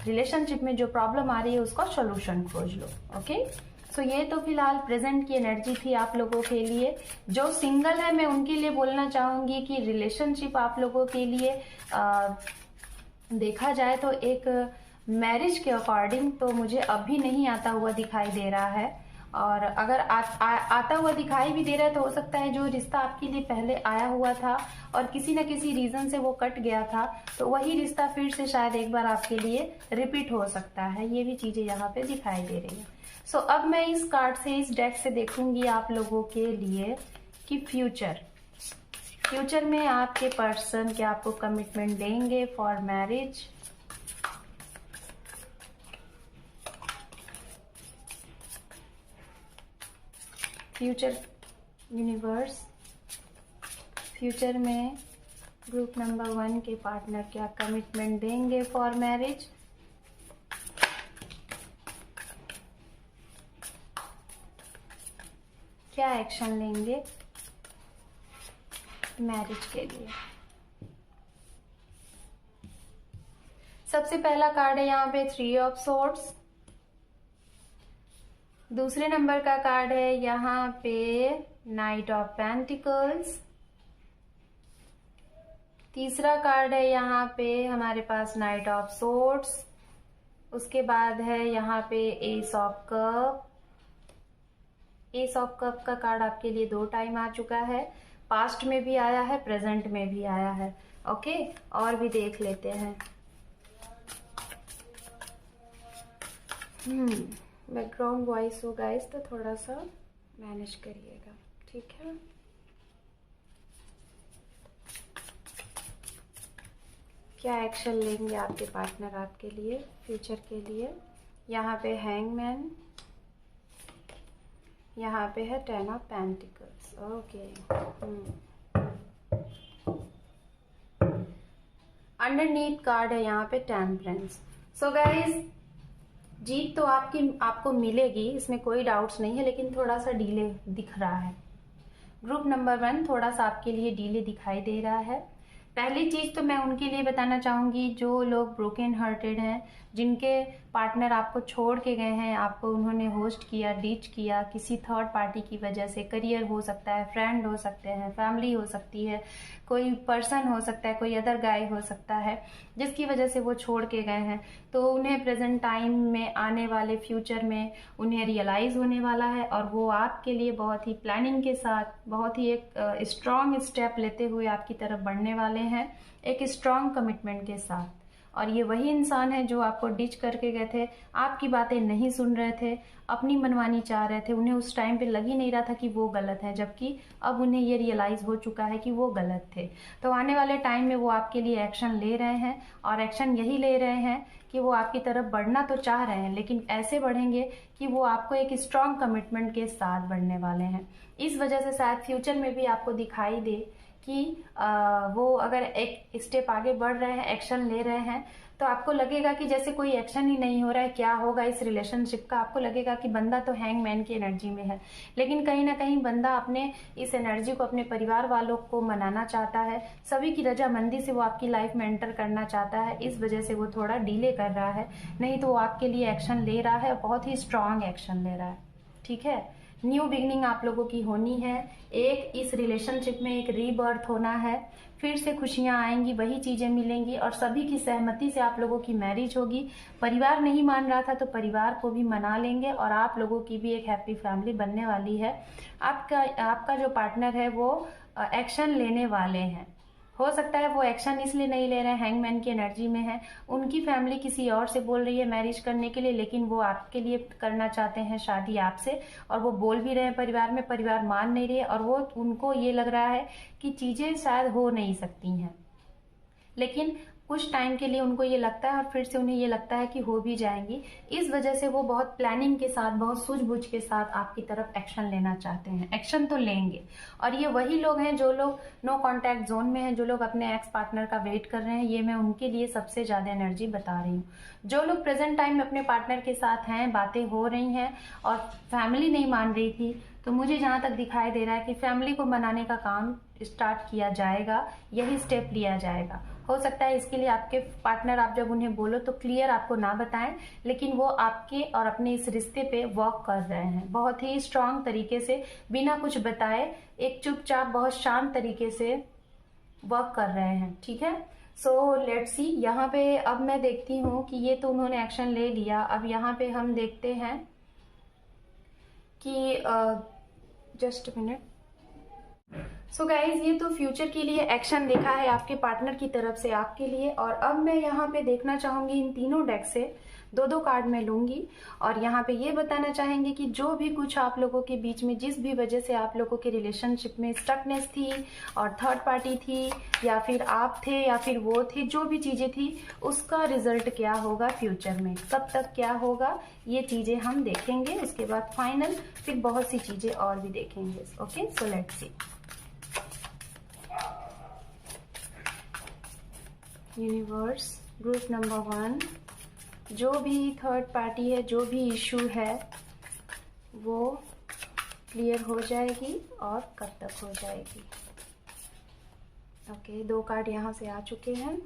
A: रिलेशनशिप में जो प्रॉब्लम आ रही है उसका सोल्यूशन खोज लो। ओके, सो ये तो फिलहाल प्रेजेंट की एनर्जी थी आप लोगों के लिए। जो सिंगल है मैं उनके लिए बोलना चाहूंगी कि रिलेशनशिप आप लोगों के लिए देखा जाए तो एक मैरिज के अकॉर्डिंग तो मुझे अभी नहीं आता हुआ दिखाई दे रहा है, और अगर आता हुआ दिखाई भी दे रहा है तो हो सकता है जो रिश्ता आपके लिए पहले आया हुआ था और किसी न किसी रीजन से वो कट गया था, तो वही रिश्ता फिर से शायद एक बार आपके लिए रिपीट हो सकता है। ये भी चीजें यहाँ पे दिखाई दे रही है। सो अब मैं इस कार्ड से, इस डेक से देखूंगी आप लोगों के लिए कि फ्यूचर में आपके पर्सन क्या आपको कमिटमेंट देंगे for marriage. Future universe, future में ग्रुप नंबर 1 के पार्टनर क्या कमिटमेंट देंगे फॉर मैरिज। क्या एक्शन लेंगे मैरिज के लिए। सबसे पहला कार्ड है यहाँ पे 3 ऑफ सोर्ड्स। दूसरे नंबर का कार्ड है यहाँ पे नाइट ऑफ पेंटिकल्स। तीसरा कार्ड है यहाँ पे हमारे पास नाइट ऑफ सोर्ड्स। उसके बाद है यहाँ पे S of cup. S of cup का कार्ड आपके लिए 2 टाइम आ चुका है, पास्ट में भी आया है, प्रेजेंट में भी आया है। ओके, और भी देख लेते हैं। बैकग्राउंड वॉइस हो गाइस तो थोड़ा सा मैनेज करिएगा, ठीक है। क्या एक्शन लेंगे आपके पार्टनर आपके लिए फ्यूचर के लिए। यहाँ पे हैंगमैन, यहाँ पे है 10 of pentacles. Okay, underneath card है यहाँ पे टेम्परेंस। सो गाइस, जीत तो आपको मिलेगी, इसमें कोई डाउट्स नहीं है, लेकिन थोड़ा सा डिले दिख रहा है। ग्रुप नंबर 1 थोड़ा सा आपके लिए डिले दिखाई दे रहा है। पहली चीज तो मैं उनके लिए बताना चाहूंगी जो लोग ब्रोकन हार्टेड हैं, जिनके पार्टनर आपको छोड़ के गए हैं, आपको उन्होंने होस्ट किया, डिच किया किसी थर्ड पार्टी की वजह से। करियर हो सकता है, फ्रेंड हो सकते हैं, फैमिली हो सकती है, कोई पर्सन हो सकता है, कोई अदर गाय हो सकता है, जिसकी वजह से वो छोड़ के गए हैं। तो उन्हें प्रेजेंट टाइम में आने वाले फ्यूचर में उन्हें रियलाइज होने वाला है, और वो आपके लिए बहुत ही प्लानिंग के साथ, बहुत ही एक स्ट्रॉन्ग स्टेप लेते हुए आपकी तरफ बढ़ने वाले हैं, एक स्ट्रॉन्ग कमिटमेंट के साथ। और ये वही इंसान है जो आपको डिच करके गए थे, आपकी बातें नहीं सुन रहे थे, अपनी मनमानी चाह रहे थे, उन्हें उस टाइम पे लग ही नहीं रहा था कि वो गलत है, जबकि अब उन्हें ये रियलाइज हो चुका है कि वो गलत थे। तो आने वाले टाइम में वो आपके लिए एक्शन ले रहे हैं, और एक्शन यही ले रहे हैं कि वो आपकी तरफ बढ़ना तो चाह रहे हैं, लेकिन ऐसे बढ़ेंगे कि वो आपको एक स्ट्रॉन्ग कमिटमेंट के साथ बढ़ने वाले हैं। इस वजह से शायद फ्यूचर में भी आपको दिखाई दे कि वो अगर एक स्टेप आगे बढ़ रहे हैं, एक्शन ले रहे हैं, तो आपको लगेगा कि जैसे कोई एक्शन ही नहीं हो रहा है, क्या होगा इस रिलेशनशिप का। आपको लगेगा कि बंदा तो हैंगमैन की एनर्जी में है, लेकिन कहीं ना कहीं बंदा अपने इस एनर्जी को अपने परिवार वालों को मनाना चाहता है, सभी की रजामंदी से वो आपकी लाइफ में एंटर करना चाहता है। इस वजह से वो थोड़ा डिले कर रहा है, नहीं तो वो आपके लिए एक्शन ले रहा है, बहुत ही स्ट्रांग एक्शन ले रहा है। ठीक है, न्यू बिगनिंग आप लोगों की होनी है, एक इस रिलेशनशिप में एक रीबर्थ होना है, फिर से खुशियां आएंगी, वही चीजें मिलेंगी और सभी की सहमति से आप लोगों की मैरिज होगी। परिवार नहीं मान रहा था तो परिवार को भी मना लेंगे और आप लोगों की भी एक हैप्पी फैमिली बनने वाली है। आपका जो पार्टनर है वो एक्शन लेने वाले हैं। हो सकता है वो एक्शन इसलिए नहीं ले रहे हैं, हैंगमैन की एनर्जी में है, उनकी फैमिली किसी और से बोल रही है मैरिज करने के लिए, लेकिन वो आपके लिए करना चाहते हैं शादी आपसे, और वो बोल भी रहे हैं परिवार में, परिवार मान नहीं रहे और वो उनको ये लग रहा है कि चीजें शायद हो नहीं सकती हैं, लेकिन कुछ टाइम के लिए उनको ये लगता है और फिर से उन्हें ये लगता है कि हो भी जाएंगी। इस वजह से वो बहुत प्लानिंग के साथ, बहुत सूझबूझ के साथ आपकी तरफ एक्शन लेना चाहते हैं। एक्शन तो लेंगे, और ये वही लोग हैं जो लोग नो कॉन्टैक्ट जोन में हैं, जो लोग अपने एक्स पार्टनर का वेट कर रहे हैं। ये मैं उनके लिए सबसे ज्यादा एनर्जी बता रही हूँ। जो लोग प्रेजेंट टाइम में अपने पार्टनर के साथ हैं, बातें हो रही हैं और फैमिली नहीं मान रही थी, तो मुझे जहां तक दिखाई दे रहा है कि फैमिली को मनाने का काम स्टार्ट किया जाएगा, यही स्टेप लिया जाएगा। हो सकता है इसके लिए आपके पार्टनर, आप जब उन्हें बोलो तो क्लियर आपको ना बताएं, लेकिन वो आपके और अपने इस रिश्ते पे वर्क कर रहे हैं बहुत ही स्ट्रांग तरीके से, बिना कुछ बताए, एक चुपचाप बहुत शांत तरीके से वर्क कर रहे हैं। ठीक है, सो लेट्स सी। यहाँ पे अब मैं देखती हूँ कि ये तो उन्होंने एक्शन ले लिया। अब यहाँ पे हम देखते हैं कि जस्ट मिनट। सो गाइज, ये तो फ्यूचर के लिए एक्शन देखा है आपके पार्टनर की तरफ से आपके लिए, और अब मैं यहाँ पे देखना चाहूंगी इन तीनों डेक से दो कार्ड मैं लूंगी और यहाँ पे ये बताना चाहेंगे कि जो भी कुछ आप लोगों के बीच में, जिस भी वजह से आप लोगों के रिलेशनशिप में स्टकनेस थी और थर्ड पार्टी थी, या फिर आप थे या फिर वो थे, जो भी चीजें थी उसका रिजल्ट क्या होगा फ्यूचर में, कब तक क्या होगा, ये चीजें हम देखेंगे। उसके बाद फाइनल फिर बहुत सी चीजें और भी देखेंगे। Okay, so let's C. Universe, group number 1, जो भी थर्ड पार्टी है, जो भी इशू है वो क्लियर हो जाएगी और कब तक हो जाएगी। ओके, 2 कार्ड यहाँ से आ चुके हैं।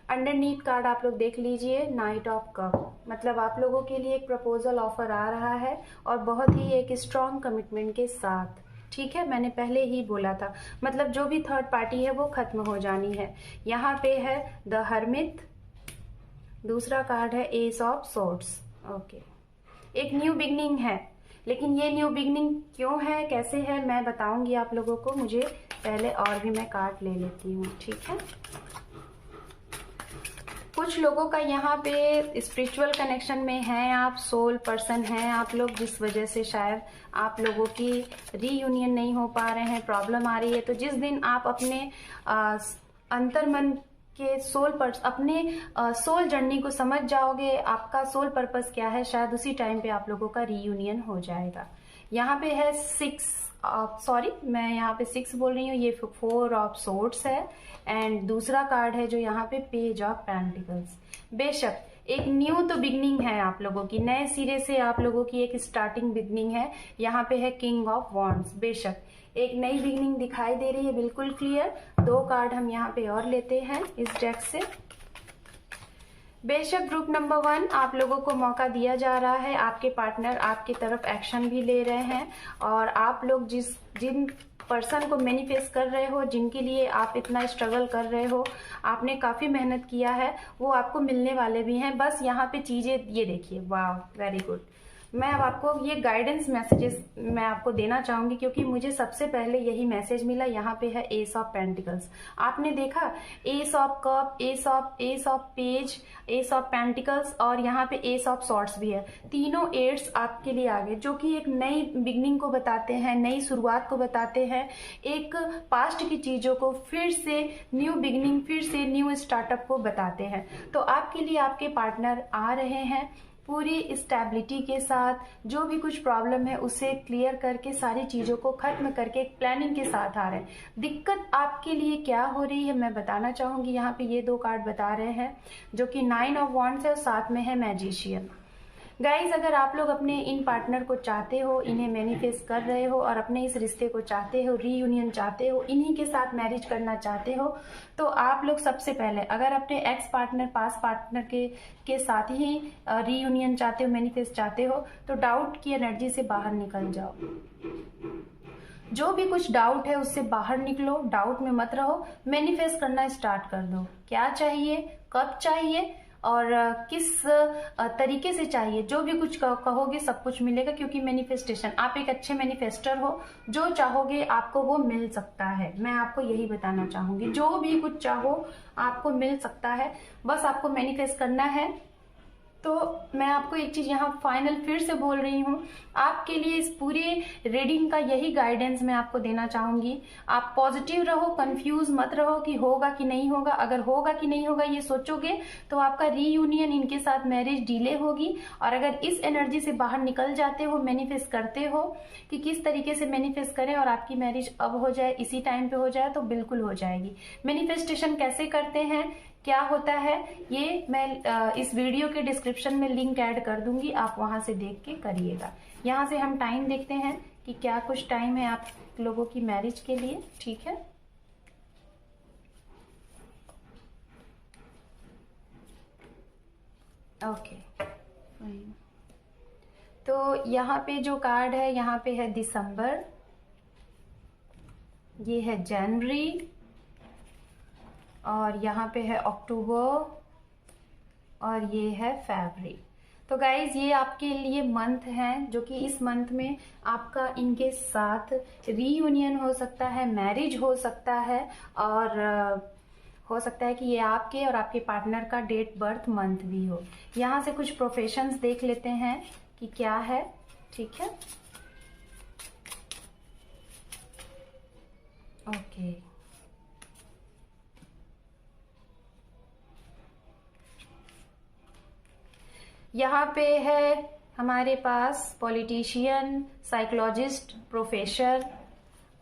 A: अंडरनीथ कार्ड आप लोग देख लीजिए, नाइट ऑफ कप, मतलब आप लोगों के लिए एक प्रपोजल ऑफर आ रहा है और बहुत ही एक स्ट्रॉन्ग कमिटमेंट के साथ। ठीक है, मैंने पहले ही बोला था, मतलब जो भी थर्ड पार्टी है वो खत्म हो जानी है। यहाँ पे है द हर्मिट, दूसरा कार्ड है एस ऑफ सोर्ड्स। ओके, एक न्यू बिगनिंग है, लेकिन ये न्यू बिगनिंग क्यों है, कैसे है, मैं बताऊंगी आप लोगों को। मुझे पहले और भी मैं कार्ड ले लेती हूँ। ठीक है, कुछ लोगों का यहाँ पे स्पिरिचुअल कनेक्शन में है, आप सोल पर्सन हैं आप लोग, जिस वजह से शायद आप लोगों की रीयूनियन नहीं हो पा रहे हैं, प्रॉब्लम आ रही है। तो जिस दिन आप अपने अंतर्मन के अपने सोल जर्नी को समझ जाओगे, आपका सोल पर्पस क्या है, शायद उसी टाइम पे आप लोगों का रीयूनियन हो जाएगा। यहाँ पे है 6 सॉरी मैं यहाँ पे 6 बोल रही हूँ, ये 4 ऑफ सोर्ड्स है, एंड दूसरा कार्ड है जो यहाँ पे पेज ऑफ पेंटिकल्स। बेशक एक न्यू तो बिगनिंग है आप लोगों की, नए सिरे से आप लोगों की एक स्टार्टिंग बिगनिंग है। यहाँ पे है किंग ऑफ वॉन्ड्स, बेशक एक नई बिगनिंग दिखाई दे रही है, बिल्कुल क्लियर। 2 कार्ड हम यहाँ पे और लेते हैं इस डेक से। बेशक ग्रुप नंबर 1 आप लोगों को मौका दिया जा रहा है, आपके पार्टनर आपकी तरफ एक्शन भी ले रहे हैं, और आप लोग जिन पर्सन को मैनिफेस्ट कर रहे हो, जिनके लिए आप इतना स्ट्रगल कर रहे हो, आपने काफी मेहनत किया है, वो आपको मिलने वाले भी हैं। बस यहाँ पे चीजें ये देखिए, वाह वेरी गुड। मैं अब आपको ये गाइडेंस मैसेजेस मैं आपको देना चाहूंगी, क्योंकि मुझे सबसे पहले यही मैसेज मिला। यहाँ पे है एस ऑफ पेंटिकल्स, आपने देखा S of cup, S of page, S of pentacles, और यहाँ पे एस ऑफ सॉर्ड्स भी है। तीनों एड्स आपके लिए आगे, जो कि एक नई बिगनिंग को बताते हैं, नई शुरुआत को बताते हैं, एक पास्ट की चीजों को फिर से न्यू बिगनिंग, फिर से न्यू स्टार्टअप को बताते हैं। तो आपके लिए आपके पार्टनर आ रहे हैं, पूरी स्टेबिलिटी के साथ, जो भी कुछ प्रॉब्लम है उसे क्लियर करके, सारी चीज़ों को खत्म करके एक प्लानिंग के साथ आ रहे हैं। दिक्कत आपके लिए क्या हो रही है मैं बताना चाहूँगी। यहाँ पे ये 2 कार्ड बता रहे हैं जो कि 9 ऑफ वॉन्ड्स है और साथ में है मैजिशियन। गाइज, अगर आप लोग अपने इन पार्टनर को चाहते हो, इन्हें मैनिफेस्ट कर रहे हो और अपने इस रिश्ते को चाहते हो, रीयूनियन चाहते हो, इन्हीं के साथ मैरिज करना चाहते हो, तो आप लोग सबसे पहले अगर अपने एक्स पार्टनर, पास पार्टनर के साथ ही रीयूनियन चाहते हो, मैनिफेस्ट चाहते हो, तो डाउट की एनर्जी से बाहर निकल जाओ। जो भी कुछ डाउट है उससे बाहर निकलो, डाउट में मत रहो, मैनिफेस्ट करना स्टार्ट कर दो। क्या चाहिए, कब चाहिए और किस तरीके से चाहिए, जो भी कुछ कहोगे सब कुछ मिलेगा, क्योंकि मैनिफेस्टेशन, आप एक अच्छे मैनिफेस्टर हो, जो चाहोगे आपको वो मिल सकता है। मैं आपको यही बताना चाहूंगी, जो भी कुछ चाहो आपको मिल सकता है, बस आपको मैनिफेस्ट करना है। तो मैं आपको एक चीज यहाँ फाइनल फिर से बोल रही हूँ, आपके लिए इस पूरी रीडिंग का यही गाइडेंस मैं आपको देना चाहूंगी। आप पॉजिटिव रहो, कंफ्यूज मत रहो कि होगा कि नहीं होगा। अगर होगा कि नहीं होगा ये सोचोगे तो आपका रीयूनियन, इनके साथ मैरिज डिले होगी। और अगर इस एनर्जी से बाहर निकल जाते हो, मैनिफेस्ट करते हो कि किस तरीके से मैनिफेस्ट करें और आपकी मैरिज अब हो जाए, इसी टाइम पे हो जाए, तो बिल्कुल हो जाएगी। मैनिफेस्टेशन कैसे करते हैं, क्या होता है, ये मैं इस वीडियो के डिस्क्रिप्शन में लिंक ऐड कर दूंगी, आप वहां से देख के करिएगा। यहाँ से हम टाइम देखते हैं कि क्या कुछ टाइम है आप लोगों की मैरिज के लिए। ठीक है, ओके। तो यहाँ पे जो कार्ड है, यहाँ पे है दिसंबर, ये है जनवरी, और यहाँ पे है अक्टूबर, और ये है फरवरी। तो गाइज, ये आपके लिए मंथ हैं, जो कि इस मंथ में आपका इनके साथ रीयूनियन हो सकता है, मैरिज हो सकता है, और हो सकता है कि ये आपके और आपके पार्टनर का डेट बर्थ मंथ भी हो। यहाँ से कुछ प्रोफेशंस देख लेते हैं कि क्या है। ठीक है, ओके। यहाँ पे है हमारे पास पॉलिटिशियन, साइकोलॉजिस्ट, प्रोफेसर,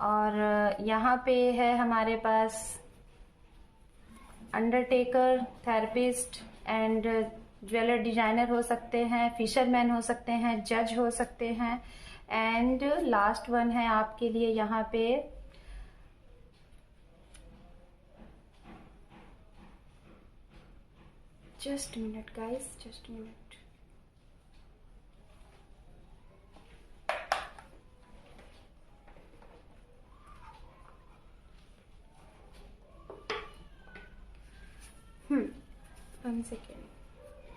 A: और यहाँ पे है हमारे पास undertaker, therapist and jeweller designer हो सकते हैं, फिशरमैन हो सकते हैं, जज हो सकते हैं, एंड लास्ट वन है आपके लिए यहाँ पे just minute guys, just minute. One second,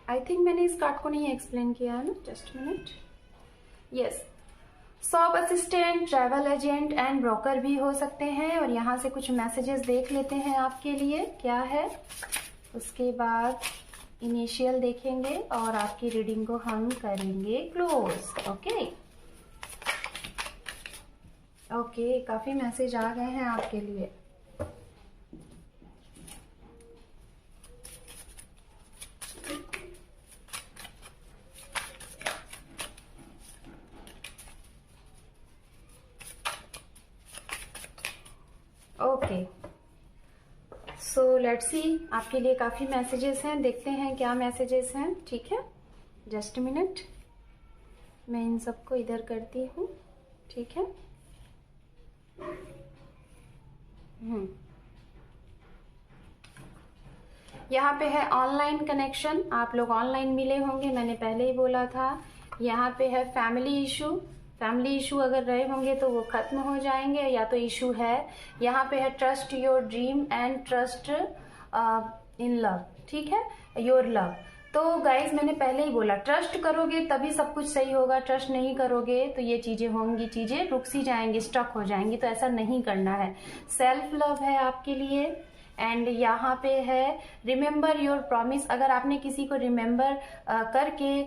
A: I think मैंने इस कार्ड को नहीं एक्सप्लेन किया है ना, just minute. Yes, shop assistant, travel agent and broker भी हो सकते हैं। और यहाँ से कुछ मैसेजेस देख लेते हैं आपके लिए क्या है, उसके बाद इनिशियल देखेंगे और आपकी रीडिंग को हम करेंगे क्लोज। ओके ओके, काफी मैसेज आ गए हैं आपके लिए। ओके, सो लेट्स सी, आपके लिए काफी मैसेजेस हैं, देखते हैं क्या मैसेजेस हैं। ठीक है, जस्ट मिनट, मैं इन सबको इधर करती हूँ। ठीक है, यहाँ पे है ऑनलाइन कनेक्शन, आप लोग ऑनलाइन मिले होंगे, मैंने पहले ही बोला था। यहाँ पे है फैमिली इशू, फैमिली इशू अगर रहे होंगे तो वो खत्म हो जाएंगे, या तो इशू है। यहाँ पे है trust your dream and trust in love. ठीक है, योर लव। तो गाइज, मैंने पहले ही बोला, ट्रस्ट करोगे तभी सब कुछ सही होगा, ट्रस्ट नहीं करोगे तो ये चीजें होंगी, चीजें रुक सी जाएंगी, स्टक हो जाएंगी, तो ऐसा नहीं करना है। सेल्फ लव है आपके लिए, एंड यहाँ पे है रिमेंबर योर प्रॉमिस। अगर आपने किसी को रिमेंबर करके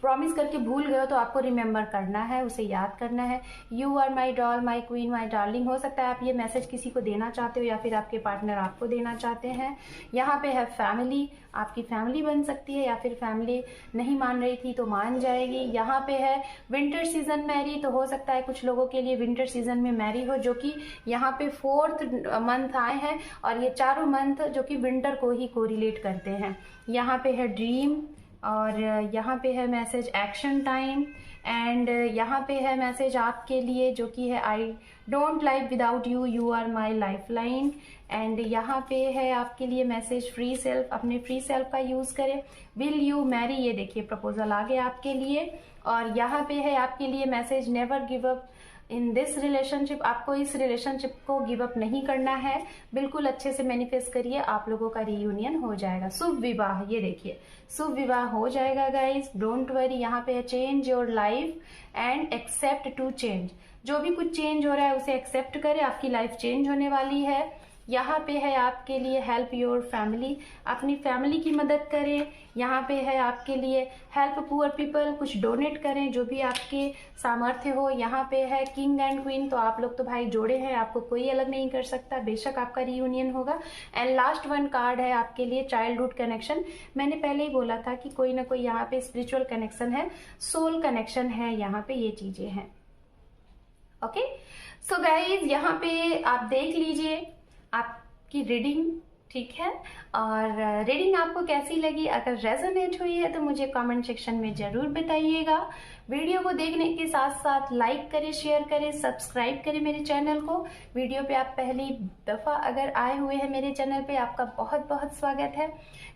A: प्रॉमिस करके भूल गए हो तो आपको रिमेंबर करना है, उसे याद करना है। You are my doll, my queen, my darling. हो सकता है आप ये मैसेज किसी को देना चाहते हो या फिर आपके पार्टनर आपको देना चाहते हैं। यहाँ पे है फैमिली, आपकी फैमिली बन सकती है या फिर फैमिली नहीं मान रही थी तो मान जाएगी। यहाँ पे है विंटर सीजन मैरी, तो हो सकता है कुछ लोगों के लिए विंटर सीजन में मैरी हो, जो कि यहाँ पे 4th मंथ आए हैं और ये चारों मंथ जो कि विंटर को ही कोरिलेट करते हैं। यहाँ पे है ड्रीम और यहाँ पे है मैसेज एक्शन टाइम एंड यहाँ पे है मैसेज आपके लिए जो कि है I don't life without you, you are my lifeline. And यहाँ पे है आपके लिए मैसेज फ्री सेल्फ, अपने फ्री सेल्फ का यूज़ करें। विल यू मैरी, ये देखिए प्रपोजल आ गया आपके लिए। और यहाँ पे है आपके लिए message never give up in this relationship. आपको इस रिलेशनशिप को गिव अप नहीं करना है, बिल्कुल अच्छे से मैनिफेस्ट करिए, आप लोगों का रीयूनियन हो जाएगा। शुभ विवाह, ये देखिए शुभ विवाह हो जाएगा गाइज, डोंट वरी। यहाँ पे है change your life and accept to change. जो भी कुछ चेंज हो रहा है उसे एक्सेप्ट करें, आपकी लाइफ चेंज होने वाली है। यहाँ पे है आपके लिए हेल्प योर फैमिली, अपनी फैमिली की मदद करें। यहाँ पे है आपके लिए हेल्प पुअर पीपल, कुछ डोनेट करें जो भी आपके सामर्थ्य हो। यहाँ पे है किंग एंड क्वीन, तो आप लोग तो भाई जोड़े हैं, आपको कोई अलग नहीं कर सकता, बेशक आपका रीयूनियन होगा। एंड लास्ट वन कार्ड है आपके लिए चाइल्डहुड कनेक्शन। मैंने पहले ही बोला था कि कोई ना कोई यहाँ पे स्पिरिचुअल कनेक्शन है, सोल कनेक्शन है, यहाँ पे ये चीजें हैं। ओके सो गाइज यहाँ पे आप देख लीजिए आपकी रीडिंग, ठीक है। और रीडिंग आपको कैसी लगी, अगर रेजोनेट हुई है तो मुझे कमेंट सेक्शन में जरूर बताइएगा। वीडियो को देखने के साथ साथ लाइक करें, शेयर करें, सब्सक्राइब करें मेरे चैनल को। वीडियो पे आप पहली दफ़ा अगर आए हुए हैं मेरे चैनल पे, आपका बहुत बहुत स्वागत है।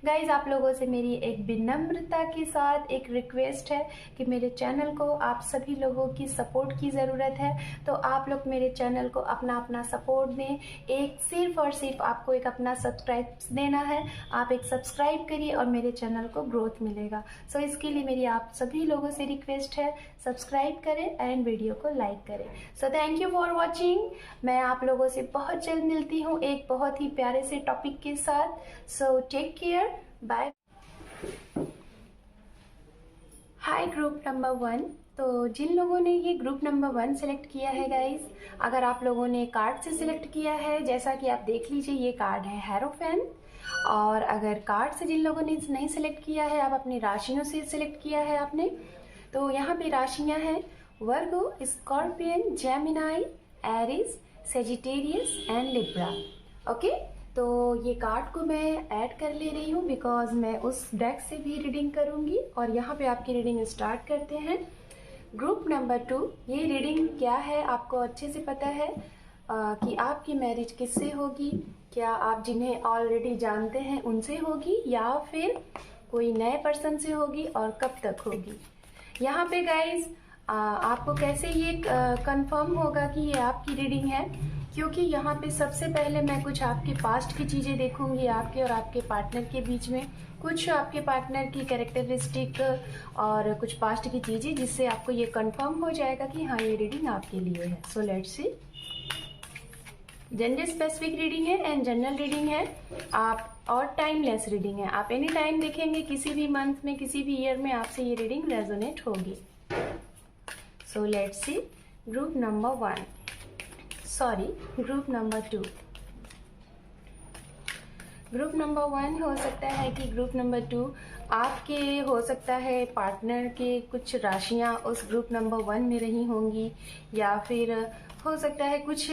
A: गाइज आप लोगों से मेरी एक विनम्रता के साथ एक रिक्वेस्ट है कि मेरे चैनल को आप सभी लोगों की सपोर्ट की ज़रूरत है, तो आप लोग मेरे चैनल को अपना अपना सपोर्ट दें। एक सिर्फ और सिर्फ आपको एक अपना सब्सक्राइब देना है, आप एक सब्सक्राइब करिए और मेरे चैनल को ग्रोथ मिलेगा। सो इसके लिए मेरी आप सभी लोगों से रिक्वेस्ट है, सब्सक्राइब करें एंड वीडियो को लाइक करें। सो थैंक यू फॉर वॉचिंग। मैं आप लोगों से बहुत जल्द मिलती हूँ एक बहुत ही प्यारे से टॉपिक के साथ। So take care, bye. Hi group number 1। तो जिन लोगों ने ये ग्रुप नंबर 1 सेलेक्ट किया है गाइज, अगर आप लोगों ने कार्ड से सिलेक्ट किया है, जैसा कि आप देख लीजिए ये कार्ड है हेरोफेन। और अगर कार्ड से जिन लोगों ने नहीं सिलेक्ट किया है, आप अपनी राशियों से सिलेक्ट किया है आपने, तो यहाँ पे राशियाँ हैं Virgo, Scorpion, Gemini, Aries, Sagittarius and Libra. Okay तो ये कार्ड को मैं ऐड कर ले रही हूँ बिकॉज मैं उस डेक से भी रीडिंग करूँगी। और यहाँ पे आपकी रीडिंग स्टार्ट करते हैं। ग्रुप नंबर 2, ये रीडिंग क्या है आपको अच्छे से पता है कि आपकी मैरिज किससे होगी, क्या आप जिन्हें ऑलरेडी जानते हैं उनसे होगी या फिर कोई नए पर्सन से होगी और कब तक होगी। यहाँ पे गाइज आपको कैसे ये कंफर्म होगा कि ये आपकी रीडिंग है, क्योंकि यहाँ पे सबसे पहले मैं कुछ आपके पास्ट की चीज़ें देखूंगी, आपके और आपके पार्टनर के बीच में कुछ आपके पार्टनर की कैरेक्टरिस्टिक और कुछ पास्ट की चीज़ें, जिससे आपको ये कंफर्म हो जाएगा कि हाँ ये रीडिंग आपके लिए है। So let's C. Gender specific reading है एंड जनरल रीडिंग है आप, और टाइमलेस रीडिंग है। आप एनी टाइम देखेंगे, किसी भी मंथ में, किसी भी ईयर में आपसे ये रीडिंग रेजोनेट होगी। So let's see group number 1, sorry group number 2। Group number 1 हो सकता है कि ग्रुप नंबर 2 आपके हो सकता है पार्टनर के कुछ राशियां उस ग्रुप नंबर 1 में रही होंगी, या फिर हो सकता है कुछ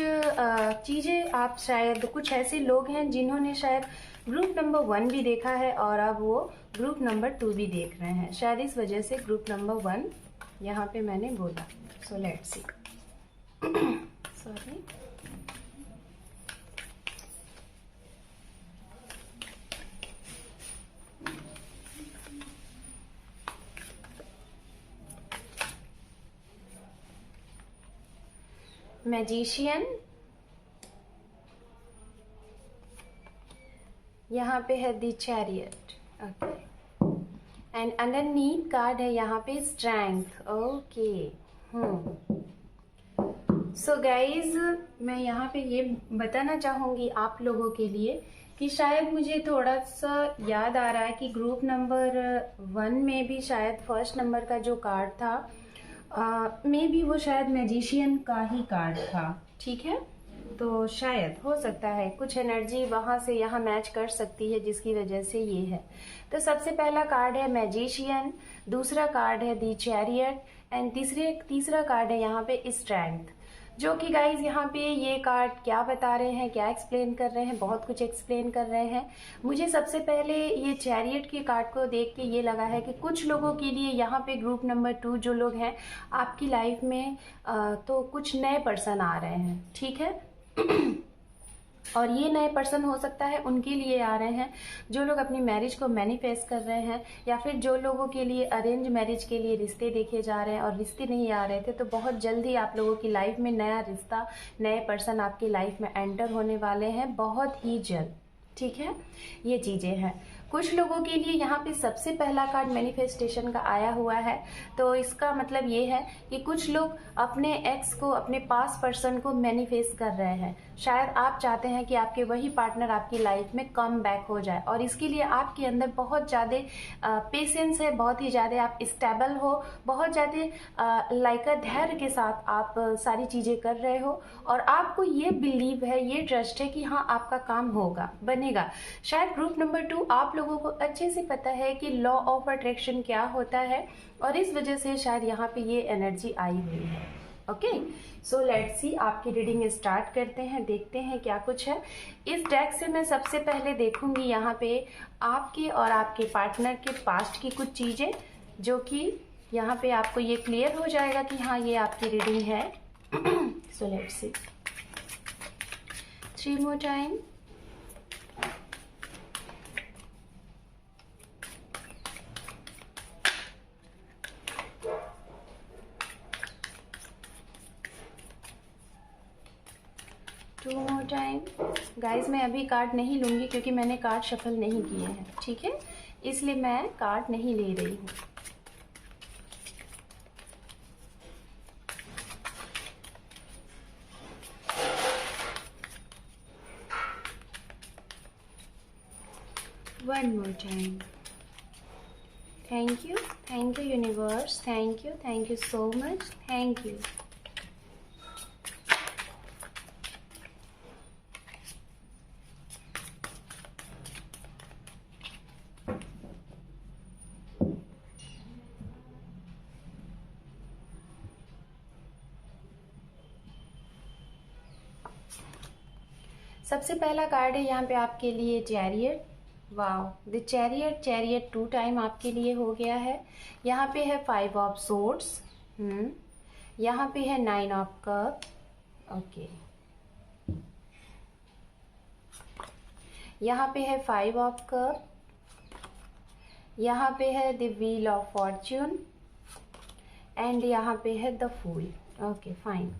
A: चीज़ें आप शायद, कुछ ऐसे लोग हैं जिन्होंने शायद ग्रुप नंबर 1 भी देखा है और अब वो ग्रुप नंबर 2 भी देख रहे हैं, शायद इस वजह से ग्रुप नंबर 1 यहाँ पे मैंने बोला। सो लेट्स सी। सॉरी, मैजिशियन, यहाँ पे है the chariot. Okay and underneath card है यहाँ पे स्ट्रेंथ। ओके सो गाइज, मैं यहाँ पे ये बताना चाहूँगी आप लोगों के लिए कि शायद मुझे थोड़ा सा याद आ रहा है कि ग्रुप नंबर 1 में भी शायद फर्स्ट नंबर का जो कार्ड था मे बी वो शायद मैजिशियन का ही कार्ड था। ठीक है, तो शायद हो सकता है कुछ एनर्जी वहाँ से यहाँ मैच कर सकती है जिसकी वजह से ये है। तो सबसे पहला कार्ड है मैजिशियन, दूसरा कार्ड है दी चैरियट एंड तीसरा कार्ड है यहाँ पे स्ट्रेंथ। जो कि गाइज यहाँ पे ये कार्ड क्या बता रहे हैं, क्या एक्सप्लेन कर रहे हैं, बहुत कुछ एक्सप्लेन कर रहे हैं। मुझे सबसे पहले ये चैरियट के कार्ड को देख के ये लगा है कि कुछ लोगों के लिए यहाँ पे ग्रुप नंबर 2 जो लोग हैं आपकी लाइफ में तो कुछ नए पर्सन आ रहे हैं। ठीक है और ये नए पर्सन हो सकता है उनके लिए आ रहे हैं जो लोग अपनी मैरिज को मैनिफेस्ट कर रहे हैं, या फिर जो लोगों के लिए अरेंज मैरिज के लिए रिश्ते देखे जा रहे हैं और रिश्ते नहीं आ रहे थे, तो बहुत जल्दी आप लोगों की लाइफ में नया रिश्ता, नए पर्सन आपकी लाइफ में एंटर होने वाले हैं बहुत ही जल्द। ठीक है, ये चीज़ें हैं। कुछ लोगों के लिए यहाँ पे सबसे पहला कार्ड मैनिफेस्टेशन का आया हुआ है, तो इसका मतलब ये है कि कुछ लोग अपने एक्स को, अपने पास पर्सन को मैनिफेस्ट कर रहे हैं। शायद आप चाहते हैं कि आपके वही पार्टनर आपकी लाइफ में कम बैक हो जाए, और इसके लिए आपके अंदर बहुत ज़्यादा पेशेंस है, बहुत ही ज़्यादा आप स्टेबल हो, बहुत ज़्यादा लाइक धैर्य के साथ आप सारी चीज़ें कर रहे हो, और आपको ये बिलीव है, ये ट्रस्ट है कि हाँ आपका काम होगा, बनेगा। शायद ग्रुप नंबर 2 आप लोगों को अच्छे से पता है कि लॉ ऑफ अट्रैक्शन क्या होता है, और इस वजह से शायद यहाँ पे ये एनर्जी आई हुई है। ओके, सो लेट्स सी, आपकी रीडिंग स्टार्ट करते हैं, देखते हैं क्या कुछ है। इस डेक से मैं सबसे पहले देखूंगी यहाँ पे आपके और आपके पार्टनर के पास्ट की कुछ चीज़ें, जो कि यहाँ पे आपको ये क्लियर हो जाएगा कि हाँ ये आपकी रीडिंग है। So let's see, 3 more time. Two more time. Guys, मैं अभी कार्ड नहीं लूँगी क्योंकि मैंने कार्ड शफल नहीं किए हैं। ठीक है, इसलिए मैं कार्ड नहीं ले रही हूँ। One more time. Thank you universe, thank you so much, thank you. सबसे पहला कार्ड है यहाँ पे आपके लिए chariot. Wow, the chariot 2 time आपके लिए हो गया है। यहाँ पे है 5 ऑफ सोर्ड्स, यहाँ पे है 9 ऑफ कप। ओके, यहाँ पे है 5 ऑफ कप, यहाँ पे है the wheel of fortune and यहाँ पे है the fool. Okay fine.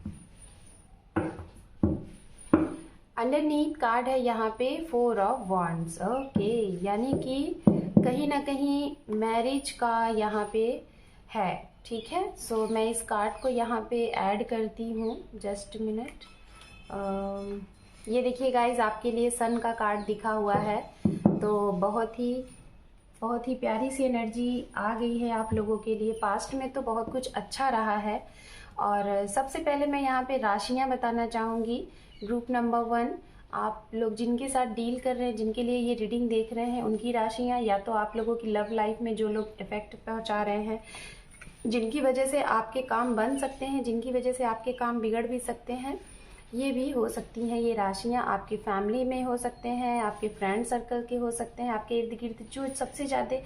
A: Underneath card है यहाँ पे 4 ऑफ वॉन्ड्स। ओके, यानी कि कहीं ना कहीं मैरिज का यहाँ पे है। ठीक है, सो मैं इस कार्ड को यहाँ पे ऐड करती हूँ, जस्ट मिनट। ये देखिए गाइज, आपके लिए सन का कार्ड दिखा हुआ है, तो बहुत ही प्यारी सी एनर्जी आ गई है आप लोगों के लिए। पास्ट में तो बहुत कुछ अच्छा रहा है, और सबसे पहले मैं यहाँ पे राशियाँ बताना चाहूँगी। ग्रुप नंबर 1 आप लोग जिनके साथ डील कर रहे हैं, जिनके लिए ये रीडिंग देख रहे हैं, उनकी राशियाँ, या तो आप लोगों की लव लाइफ में जो लोग इफेक्ट पहुंचा रहे हैं, जिनकी वजह से आपके काम बन सकते हैं, जिनकी वजह से आपके काम बिगड़ भी सकते हैं, ये भी हो सकती हैं। ये राशियाँ आपकी फैमिली में हो सकते हैं, आपके फ्रेंड सर्कल के हो सकते हैं, आपके इर्द गिर्द जो सबसे ज़्यादा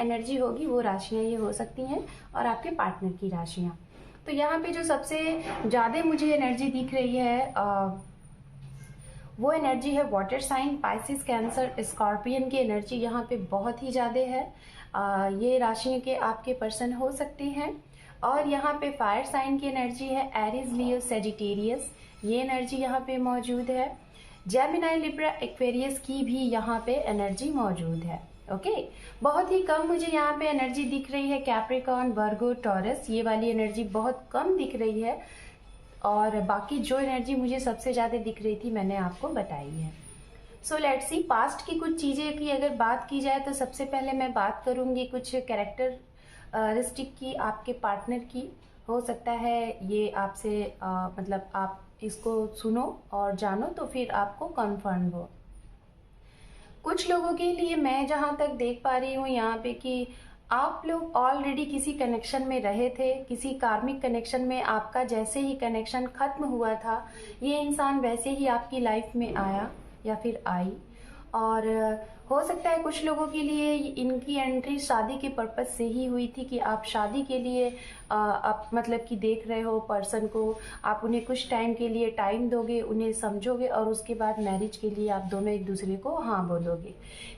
A: एनर्जी होगी वो राशियाँ ये हो सकती हैं, और आपके पार्टनर की राशियाँ। तो यहाँ पे जो सबसे ज़्यादा मुझे एनर्जी दिख रही है वो एनर्जी है water sign, Pisces, cancer, scorpion की एनर्जी यहाँ पे बहुत ही ज़्यादा है। ये राशियों के आपके पर्सन हो सकते हैं। और यहाँ पे फायर साइन की एनर्जी है एरीज, लियो, सेजिटेरियस, ये एनर्जी यहाँ पे मौजूद है। जेमिनाई, लिब्रा, एक्वेरियस की भी यहाँ पे एनर्जी मौजूद है। ओके, बहुत ही कम मुझे यहाँ पे एनर्जी दिख रही है कैप्रिकॉर्न, वर्गो, टॉरस, ये वाली एनर्जी बहुत कम दिख रही है। और बाकी जो एनर्जी मुझे सबसे ज़्यादा दिख रही थी मैंने आपको बताई है। सो लेट्स सी पास्ट की कुछ चीज़ें की अगर बात की जाए तो सबसे पहले मैं बात करूँगी कुछ कैरेक्टरिस्टिक की आपके पार्टनर की। हो सकता है ये आपसे मतलब आप इसको सुनो और जानो तो फिर आपको कन्फर्म हो। कुछ लोगों के लिए मैं जहाँ तक देख पा रही हूँ यहाँ पे कि आप लोग ऑलरेडी किसी कनेक्शन में रहे थे, किसी कार्मिक कनेक्शन में। आपका जैसे ही कनेक्शन खत्म हुआ था ये इंसान वैसे ही आपकी लाइफ में आया या फिर आई। और हो सकता है कुछ लोगों के लिए इनकी एंट्री शादी के पर्पज से ही हुई थी कि आप शादी के लिए आप मतलब कि देख रहे हो पर्सन को, आप उन्हें कुछ टाइम के लिए टाइम दोगे, उन्हें समझोगे और उसके बाद मैरिज के लिए आप दोनों एक दूसरे को हाँ बोलोगे।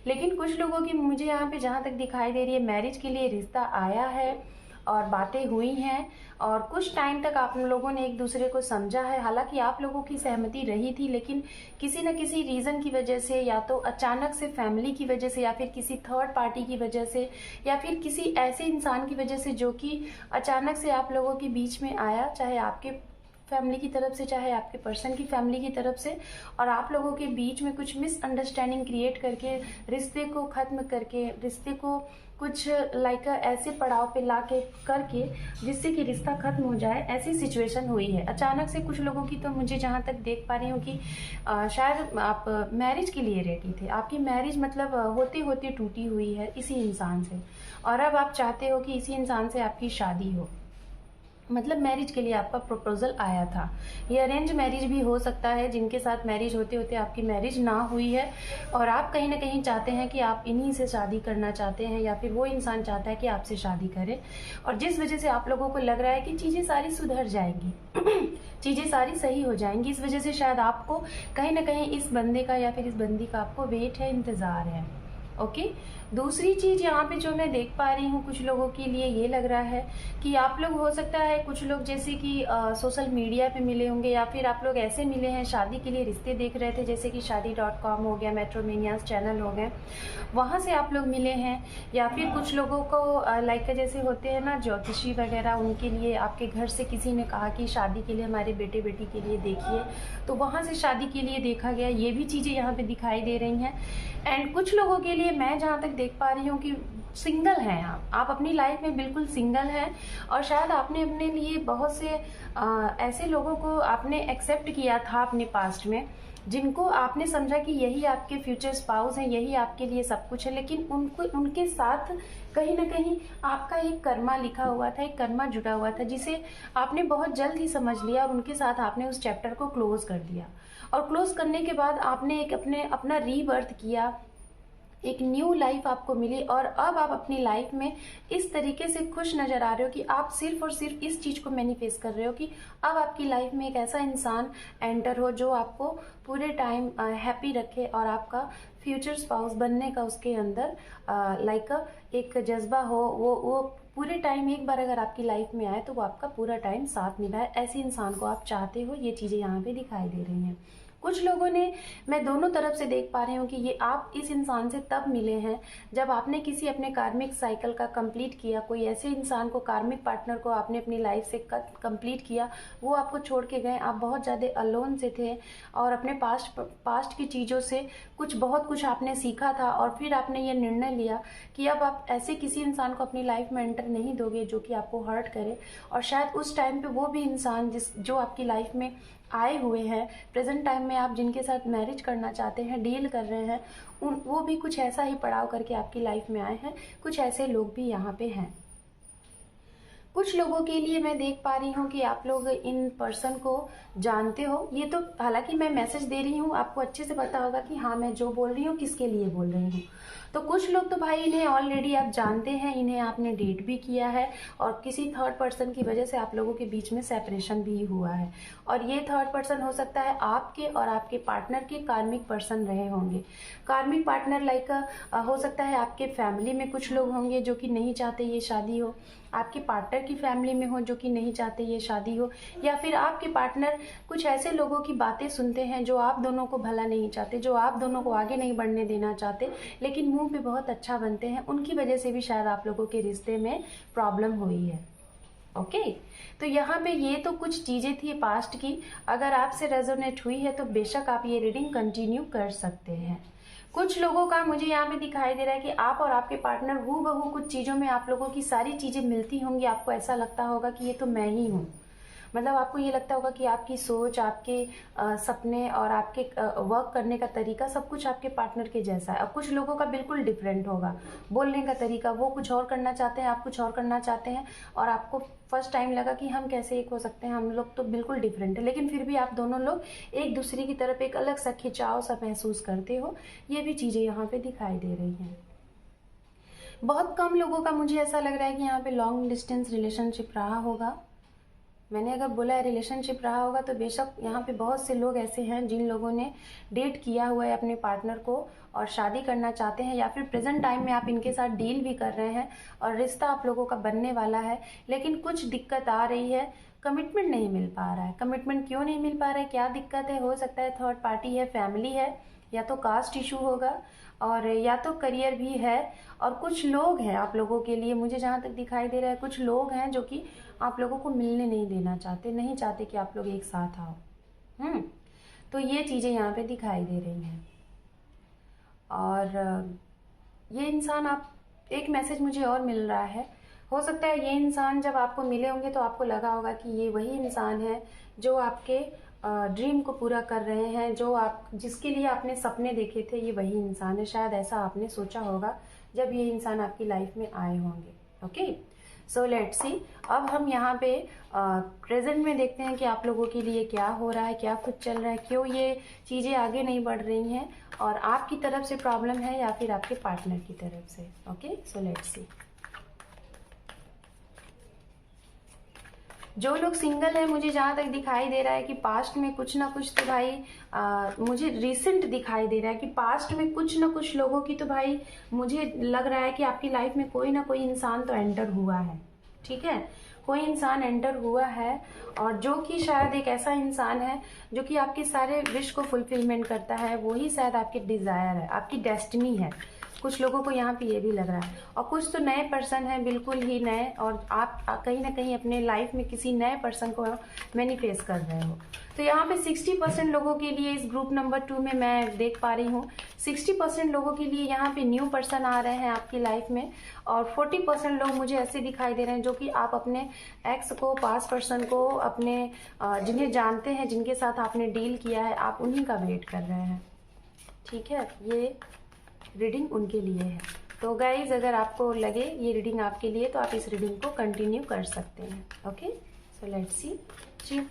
A: लेकिन कुछ लोगों की मुझे यहाँ पे जहाँ तक दिखाई दे रही है मैरिज के लिए रिश्ता आया है और बातें हुई हैं और कुछ टाइम तक आप लोगों ने एक दूसरे को समझा है। हालांकि आप लोगों की सहमति रही थी लेकिन किसी न किसी रीज़न की वजह से, या तो अचानक से फैमिली की वजह से, या फिर किसी थर्ड पार्टी की वजह से, या फिर किसी ऐसे इंसान की वजह से जो कि अचानक से आप लोगों के बीच में आया, चाहे आपके फैमिली की तरफ से चाहे आपके पर्सन की फैमिली की तरफ से, और आप लोगों के बीच में कुछ मिसअंडरस्टैंडिंग क्रिएट करके रिश्ते को ख़त्म करके, रिश्ते को कुछ लाइक ऐसे पड़ाव पे ला के करके जिससे कि रिश्ता खत्म हो जाए, ऐसी सिचुएशन हुई है अचानक से कुछ लोगों की। तो मुझे जहाँ तक देख पा रही हूँ कि शायद आप मैरिज के लिए रेडी थे, आपकी मैरिज मतलब होते होते टूटी हुई है इसी इंसान से, और अब आप चाहते हो कि इसी इंसान से आपकी शादी हो। मतलब मैरिज के लिए आपका प्रपोजल आया था। ये अरेंज मैरिज भी हो सकता है जिनके साथ मैरिज होते होते आपकी मैरिज ना हुई है और आप कहीं ना कहीं चाहते हैं कि आप इन्हीं से शादी करना चाहते हैं, या फिर वो इंसान चाहता है कि आपसे शादी करे, और जिस वजह से आप लोगों को लग रहा है कि चीज़ें सारी सुधर जाएंगी चीज़ें सारी सही हो जाएंगी, इस वजह से शायद आपको कहीं ना कहीं इस बंदे का या फिर इस बंदी का आपको वेट है, इंतज़ार है। ओके। दूसरी चीज़ यहाँ पे जो मैं देख पा रही हूँ कुछ लोगों के लिए ये लग रहा है कि आप लोग हो सकता है कुछ लोग जैसे कि सोशल मीडिया पे मिले होंगे, या फिर आप लोग ऐसे मिले हैं शादी के लिए रिश्ते देख रहे थे, जैसे कि shaadi.com हो गया, मैट्रोमेनियाज चैनल हो गए, वहाँ से आप लोग मिले हैं। या फिर कुछ लोगों को लाइक जैसे होते हैं ना ज्योतिषी वगैरह, उनके लिए आपके घर से किसी ने कहा कि शादी के लिए हमारे बेटे बेटी के लिए देखिए, तो वहाँ से शादी के लिए देखा गया। ये भी चीज़ें यहाँ पे दिखाई दे रही हैं। एंड कुछ लोगों के लिए मैं जहाँ तक देख पा रही हूँ कि सिंगल हैं आप अपनी लाइफ में बिल्कुल सिंगल हैं, और शायद आपने अपने लिए बहुत से ऐसे लोगों को आपने एक्सेप्ट किया था अपने पास्ट में, जिनको आपने समझा कि यही आपके फ्यूचर स्पाउस हैं, यही आपके लिए सब कुछ है, लेकिन उनके साथ कहीं ना कहीं आपका एक कर्मा लिखा हुआ था, एक कर्मा जुड़ा हुआ था, जिसे आपने बहुत जल्द ही समझ लिया और उनके साथ आपने उस चैप्टर को क्लोज कर दिया। और क्लोज करने के बाद आपने एक अपना रीबर्थ किया, एक न्यू लाइफ आपको मिली, और अब आप अपनी लाइफ में इस तरीके से खुश नज़र आ रहे हो कि आप सिर्फ और सिर्फ इस चीज़ को मैनिफेस्ट कर रहे हो कि अब आपकी लाइफ में एक ऐसा इंसान एंटर हो जो आपको पूरे टाइम हैप्पी रखे, और आपका फ्यूचर स्पाउस बनने का उसके अंदर लाइक एक जज्बा हो, वो पूरे टाइम एक बार अगर आपकी लाइफ में आए तो वो आपका पूरा टाइम साथ निभाए, ऐसे इंसान को आप चाहते हो। ये चीज़ें यहाँ पे दिखाई दे रही हैं। कुछ लोगों ने, मैं दोनों तरफ से देख पा रही हूँ कि ये आप इस इंसान से तब मिले हैं जब आपने किसी अपने कार्मिक साइकिल का कंप्लीट किया, कोई ऐसे इंसान को, कार्मिक पार्टनर को आपने अपनी लाइफ से कंप्लीट किया, वो आपको छोड़ के गए, आप बहुत ज़्यादा अलोन से थे और अपने पास्ट की चीज़ों से बहुत कुछ आपने सीखा था, और फिर आपने ये निर्णय लिया कि अब आप ऐसे किसी इंसान को अपनी लाइफ में एंटर नहीं दोगे जो कि आपको हर्ट करे। और शायद उस टाइम पे वो भी इंसान जो आपकी लाइफ में आए हुए हैं, प्रेजेंट टाइम में आप जिनके साथ मैरिज करना चाहते हैं, डील कर रहे हैं, वो भी कुछ ऐसा ही पड़ाव करके आपकी लाइफ में आए हैं। कुछ ऐसे लोग भी यहाँ पे हैं। कुछ लोगों के लिए मैं देख पा रही हूँ कि आप लोग इन पर्सन को जानते हो। ये तो हालांकि मैं मैसेज दे रही हूँ, आपको अच्छे से पता होगा कि हाँ मैं जो बोल रही हूँ किसके लिए बोल रही हूँ। तो कुछ लोग तो भाई इन्हें ऑलरेडी आप जानते हैं, इन्हें आपने डेट भी किया है, और किसी थर्ड पर्सन की वजह से आप लोगों के बीच में सेपरेशन भी हुआ है, और ये थर्ड पर्सन हो सकता है आपके और आपके पार्टनर के कार्मिक पर्सन रहे होंगे। कार्मिक पार्टनर लाइक हो सकता है आपके फैमिली में कुछ लोग होंगे जो कि नहीं चाहते ये शादी हो, आपके पार्टनर की फैमिली में हो जो कि नहीं चाहते ये शादी हो, या फिर आपके पार्टनर कुछ ऐसे लोगों की बातें सुनते हैं जो आप दोनों को भला नहीं चाहते, जो आप दोनों को आगे नहीं बढ़ने देना चाहते, लेकिन मुंह पे बहुत अच्छा बनते हैं, उनकी वजह से भी शायद आप लोगों के रिश्ते में प्रॉब्लम हुई है। ओके तो यहाँ पे ये तो कुछ चीजें थी पास्ट की। अगर आपसे रेजोनेट हुई है तो बेशक आप ये रीडिंग कंटिन्यू कर सकते हैं। कुछ लोगों का मुझे यहाँ पे दिखाई दे रहा है कि आप और आपके पार्टनर हूबहू कुछ चीजों में आप लोगों की सारी चीजें मिलती होंगी। आपको ऐसा लगता होगा कि ये तो मैं ही हूँ, मतलब आपको ये लगता होगा कि आपकी सोच, आपके सपने और आपके वर्क करने का तरीका सब कुछ आपके पार्टनर के जैसा है। और कुछ लोगों का बिल्कुल डिफरेंट होगा बोलने का तरीका, वो कुछ और करना चाहते हैं, आप कुछ और करना चाहते हैं, और आपको फर्स्ट टाइम लगा कि हम कैसे एक हो सकते हैं, हम लोग तो बिल्कुल डिफरेंट है, लेकिन फिर भी आप दोनों लोग एक दूसरे की तरफ एक अलग सा खिंचाव सा महसूस करते हो। ये भी चीज़ें यहाँ पे दिखाई दे रही हैं। बहुत कम लोगों का मुझे ऐसा लग रहा है कि यहाँ पे लॉन्ग डिस्टेंस रिलेशनशिप रहा होगा। मैंने अगर बोला है रिलेशनशिप रहा होगा तो बेशक यहाँ पे बहुत से लोग ऐसे हैं जिन लोगों ने डेट किया हुआ है अपने पार्टनर को और शादी करना चाहते हैं, या फिर प्रेजेंट टाइम में आप इनके साथ डील भी कर रहे हैं और रिश्ता आप लोगों का बनने वाला है। लेकिन कुछ दिक्कत आ रही है, कमिटमेंट नहीं मिल पा रहा है। कमिटमेंट क्यों नहीं मिल पा रहा है, क्या दिक्कत है? हो सकता है थर्ड पार्टी है, फैमिली है, या तो कास्ट इशू होगा, और या तो करियर भी है। और कुछ लोग हैं आप लोगों के लिए, मुझे जहाँ तक दिखाई दे रहा है, कुछ लोग हैं जो कि आप लोगों को मिलने नहीं देना चाहते, नहीं चाहते कि आप लोग एक साथ आओ। तो ये चीज़ें यहाँ पे दिखाई दे रही हैं। और ये इंसान, आप एक मैसेज मुझे और मिल रहा है, हो सकता है ये इंसान जब आपको मिले होंगे तो आपको लगा होगा कि ये वही इंसान है जो आपके ड्रीम को पूरा कर रहे हैं, जो आप जिसके लिए आपने सपने देखे थे, ये वही इंसान है। शायद ऐसा आपने सोचा होगा जब ये इंसान आपकी लाइफ में आए होंगे। ओके सो लेट्स सी। अब हम यहाँ पे प्रेजेंट में देखते हैं कि आप लोगों के लिए क्या हो रहा है, क्या कुछ चल रहा है, क्यों ये चीज़ें आगे नहीं बढ़ रही हैं, और आपकी तरफ से प्रॉब्लम है या फिर आपके पार्टनर की तरफ से। ओके सो लेट्स सी। जो लोग सिंगल है, मुझे जहाँ तक दिखाई दे रहा है कि पास्ट में कुछ ना कुछ तो भाई मुझे रिसेंट दिखाई दे रहा है कि पास्ट में कुछ ना कुछ लोगों की तो भाई मुझे लग रहा है कि आपकी लाइफ में कोई ना कोई इंसान तो एंटर हुआ है। ठीक है, कोई इंसान एंटर हुआ है, और जो कि शायद एक ऐसा इंसान है जो कि आपके सारे विश को फुलफिलमेंट करता है। वही शायद आपकी डिज़ायर है, आपकी डेस्टिनी है। कुछ लोगों को यहाँ पे ये भी लग रहा है। और कुछ तो नए पर्सन है, बिल्कुल ही नए, और आप कहीं ना कहीं अपने लाइफ में किसी नए पर्सन को मैनिफेस्ट कर रहे हो। तो यहाँ पे 60% लोगों के लिए इस ग्रुप नंबर 2 में मैं देख पा रही हूँ 60% लोगों के लिए यहाँ पे न्यू पर्सन आ रहे हैं आपकी लाइफ में, और 40% लोग मुझे ऐसे दिखाई दे रहे हैं जो कि आप अपने एक्स को, पास पर्सन को, अपने जिन्हें जानते हैं, जिनके साथ आपने डील किया है, आप उन्हीं का वेट कर रहे हैं। ठीक है, ये रीडिंग उनके लिए है। तो गाइज अगर आपको लगे ये रीडिंग आपके लिए तो आप इस रीडिंग को कंटिन्यू कर सकते हैं। Okay so let's see. जी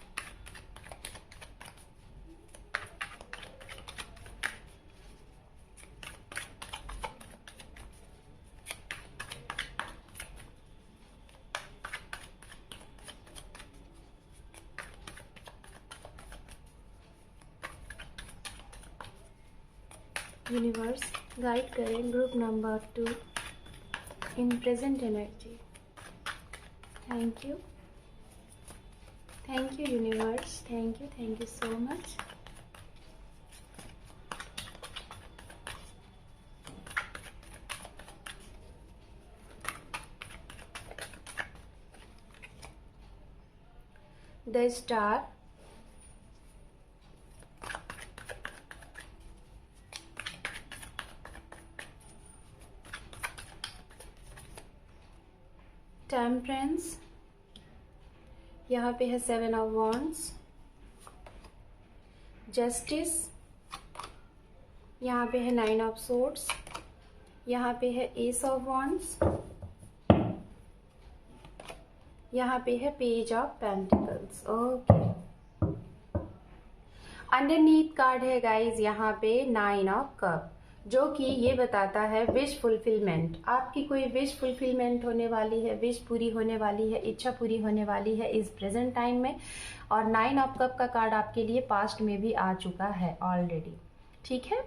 A: यूनिवर्स गाइड करें group number 2 in present energy. Thank you universe, thank you so much. The star, temperance, यहाँ पे है 7 ऑफ वॉन्ड्स, जस्टिस, यहाँ पे है 9 ऑफ सोर्ड्स, यहाँ पे है एस ऑफ वॉन्ड्स, यहाँ पे है page of pentacles. Okay, underneath card है गाइज यहाँ पे 9 ऑफ कप, जो कि ये बताता है विश फुलफिलमेंट। आपकी कोई विश फुलफिलमेंट होने वाली है, विश पूरी होने वाली है, इच्छा पूरी होने वाली है इस प्रेजेंट टाइम में। और 9 ऑफ कप का कार्ड आपके लिए पास्ट में भी आ चुका है ऑलरेडी। ठीक है,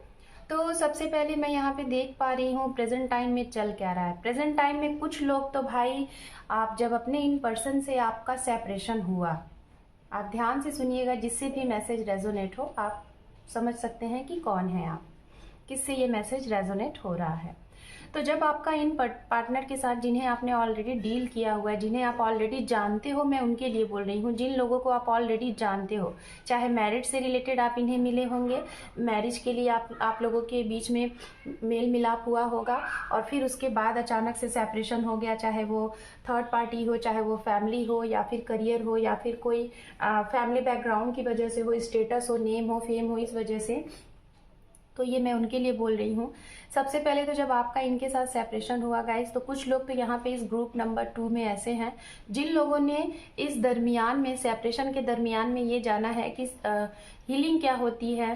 A: तो सबसे पहले मैं यहाँ पे देख पा रही हूँ प्रेजेंट टाइम में चल क्या रहा है। प्रेजेंट टाइम में कुछ लोग तो भाई, आप जब अपने इन पर्सन से आपका सेपरेशन हुआ, आप ध्यान से सुनिएगा, जिससे भी मैसेज रेजोनेट हो आप समझ सकते हैं कि कौन है आप, किससे ये मैसेज रेजोनेट हो रहा है। तो जब आपका इन पार्टनर के साथ जिन्हें आपने ऑलरेडी डील किया हुआ है, जिन्हें आप ऑलरेडी जानते हो, मैं उनके लिए बोल रही हूँ, जिन लोगों को आप ऑलरेडी जानते हो, चाहे मैरिज से रिलेटेड आप इन्हें मिले होंगे, मैरिज के लिए आप लोगों के बीच में मेल मिलाप हुआ होगा और फिर उसके बाद अचानक से सेपरेशन हो गया, चाहे वो थर्ड पार्टी हो, चाहे वो फैमिली हो, या फिर करियर हो, या फिर कोई फैमिली बैकग्राउंड की वजह से हो, स्टेटस हो, नेम हो, फेम हो, इस वजह से। तो ये मैं उनके लिए बोल रही हूँ। सबसे पहले तो जब आपका इनके साथ सेपरेशन हुआ गाइस, तो कुछ लोग तो यहाँ पे इस ग्रुप नंबर 2 में ऐसे हैं जिन लोगों ने इस दरमियान में, सेपरेशन के दरमियान में ये जाना है कि हीलिंग क्या होती है।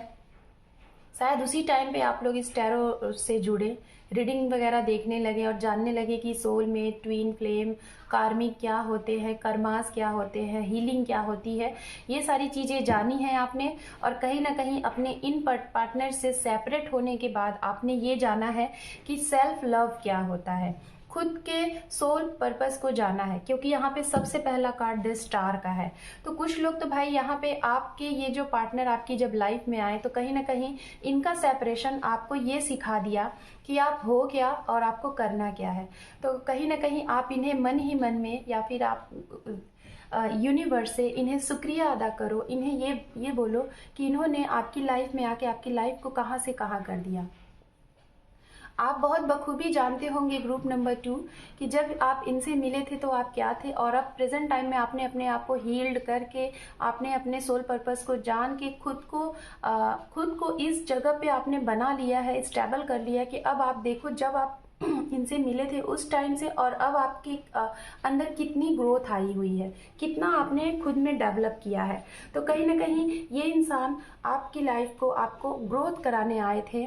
A: शायद उसी टाइम पे आप लोग इस टैरो से जुड़े, रीडिंग वगैरह देखने लगे और जानने लगे कि सोलमेट, ट्विन फ्लेम, कार्मिक क्या होते हैं, कर्मास क्या होते हैं, हीलिंग क्या होती है, ये सारी चीज़ें जानी है आपने। और कहीं ना कहीं अपने इन पार्टनर से सेपरेट होने के बाद आपने ये जाना है कि सेल्फ लव क्या होता है, खुद के सोल पर्पस को जाना है, क्योंकि यहाँ पे सबसे पहला कार्ड द स्टार का है। तो कुछ लोग तो भाई यहाँ पे आपके ये जो पार्टनर आपकी जब लाइफ में आए, तो कहीं ना कहीं इनका सेपरेशन आपको ये सिखा दिया कि आप हो क्या और आपको करना क्या है। तो कहीं ना कहीं आप इन्हें मन ही मन में, या फिर आप यूनिवर्स से इन्हें शुक्रिया अदा करो, इन्हें ये बोलो कि इन्होंने आपकी लाइफ में आके आपकी लाइफ को कहाँ से कहाँ कर दिया। आप बहुत बखूबी जानते होंगे ग्रुप नंबर 2 कि जब आप इनसे मिले थे तो आप क्या थे, और अब प्रेजेंट टाइम में आपने अपने आप को हील्ड करके, आपने अपने सोल पर्पस को जान के खुद को इस जगह पे आपने बना लिया है, स्टेबल कर लिया है कि अब आप देखो जब आप इनसे मिले थे उस टाइम से और अब आपके अंदर कितनी ग्रोथ आई हुई है, कितना आपने खुद में डेवलप किया है। तो कहीं ना कहीं ये इंसान आपकी लाइफ को आपको ग्रोथ कराने आए थे,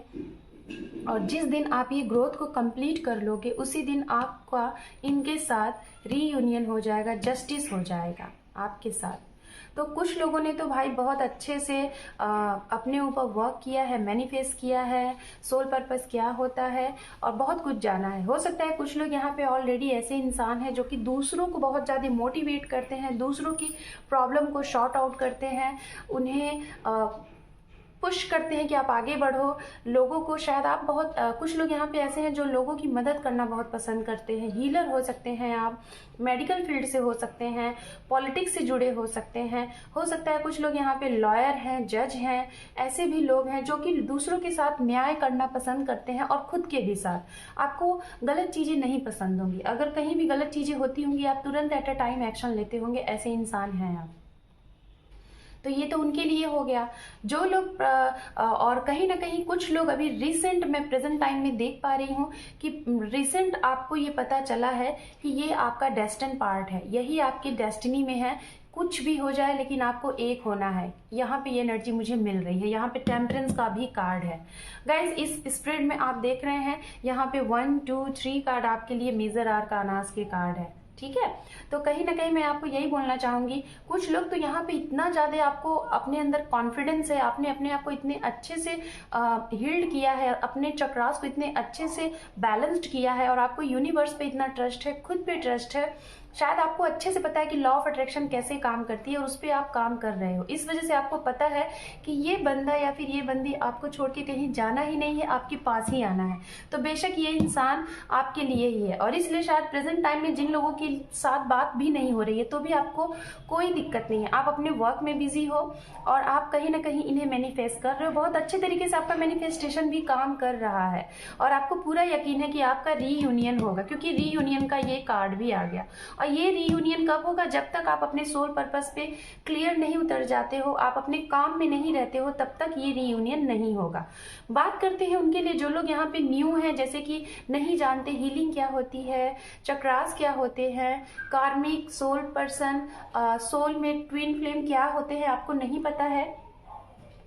A: और जिस दिन आप ये ग्रोथ को कंप्लीट कर लोगे उसी दिन आपका इनके साथ रीयूनियन हो जाएगा, जस्टिस हो जाएगा आपके साथ। तो कुछ लोगों ने तो भाई बहुत अच्छे से अपने ऊपर वर्क किया है, मैनिफेस्ट किया है, सोल पर्पस क्या होता है और बहुत कुछ जाना है। हो सकता है कुछ लोग यहाँ पे ऑलरेडी ऐसे इंसान हैं जो कि दूसरों को बहुत ज़्यादा मोटिवेट करते हैं, दूसरों की प्रॉब्लम को शॉर्ट आउट करते हैं, उन्हें पुश करते हैं कि आप आगे बढ़ो। लोगों को शायद आप बहुत कुछ लोग यहाँ पे ऐसे हैं जो लोगों की मदद करना बहुत पसंद करते हैं। हीलर हो सकते हैं आप, मेडिकल फील्ड से हो सकते हैं, पॉलिटिक्स से जुड़े हो सकते हैं, हो सकता है कुछ लोग यहाँ पे लॉयर हैं, जज हैं, ऐसे भी लोग हैं जो कि दूसरों के साथ न्याय करना पसंद करते हैं और खुद के भी साथ। आपको गलत चीज़ें नहीं पसंद होंगी, अगर कहीं भी गलत चीज़ें होती होंगी आप तुरंत एट अ टाइम एक्शन लेते होंगे, ऐसे इंसान हैं आप। तो ये तो उनके लिए हो गया जो लोग और कहीं ना कहीं कुछ लोग अभी रिसेंट, मैं प्रेजेंट टाइम में देख पा रही हूँ कि रिसेंट आपको ये पता चला है कि ये आपका डेस्टिन पार्ट है, यही आपकी डेस्टिनी में है। कुछ भी हो जाए लेकिन आपको एक होना है, यहाँ पे ये एनर्जी मुझे मिल रही है। यहाँ पे टेम्परेंस का भी कार्ड है गाइज। इस स्प्रेड में आप देख रहे हैं यहाँ पे 1 2 3 कार्ड आपके लिए मेजर आर्कानास के कार्ड है, ठीक है। तो कहीं ना कहीं मैं आपको यही बोलना चाहूंगी, कुछ लोग तो यहाँ पे इतना ज्यादा आपको अपने अंदर कॉन्फिडेंस है, आपने अपने आप को इतने अच्छे से हील्ड किया है, अपने चक्रास को इतने अच्छे से बैलेंस्ड किया है, और आपको यूनिवर्स पे इतना ट्रस्ट है, खुद पे ट्रस्ट है, शायद आपको अच्छे से पता है कि लॉ ऑफ अट्रैक्शन कैसे काम करती है और उस पर आप काम कर रहे हो। इस वजह से आपको पता है कि ये बंदा या फिर ये बंदी आपको छोड़ के कहीं जाना ही नहीं है, आपके पास ही आना है। तो बेशक ये इंसान आपके लिए ही है, और इसलिए शायद प्रेजेंट टाइम में जिन लोगों के साथ बात भी नहीं हो रही है तो भी आपको कोई दिक्कत नहीं है। आप अपने वर्क में बिजी हो और आप कहीं ना कहीं इन्हें मैनिफेस्ट कर रहे हो, बहुत अच्छे तरीके से आपका मैनिफेस्टेशन भी काम कर रहा है, और आपको पूरा यकीन है कि आपका रीयूनियन होगा, क्योंकि रीयूनियन का ये कार्ड भी आ गया। और ये रीयूनियन कब होगा? जब तक आप अपने सोल पर्पस पे क्लियर नहीं उतर जाते हो, आप अपने काम में नहीं रहते हो, तब तक ये रीयूनियन नहीं होगा। बात करते हैं उनके लिए जो लोग यहाँ पे न्यू हैं, जैसे कि नहीं जानते हीलिंग क्या होती है, चक्रास क्या होते हैं, कार्मिक, सोल पर्सन, सोल में ट्विन फ्लेम क्या होते हैं, आपको नहीं पता है।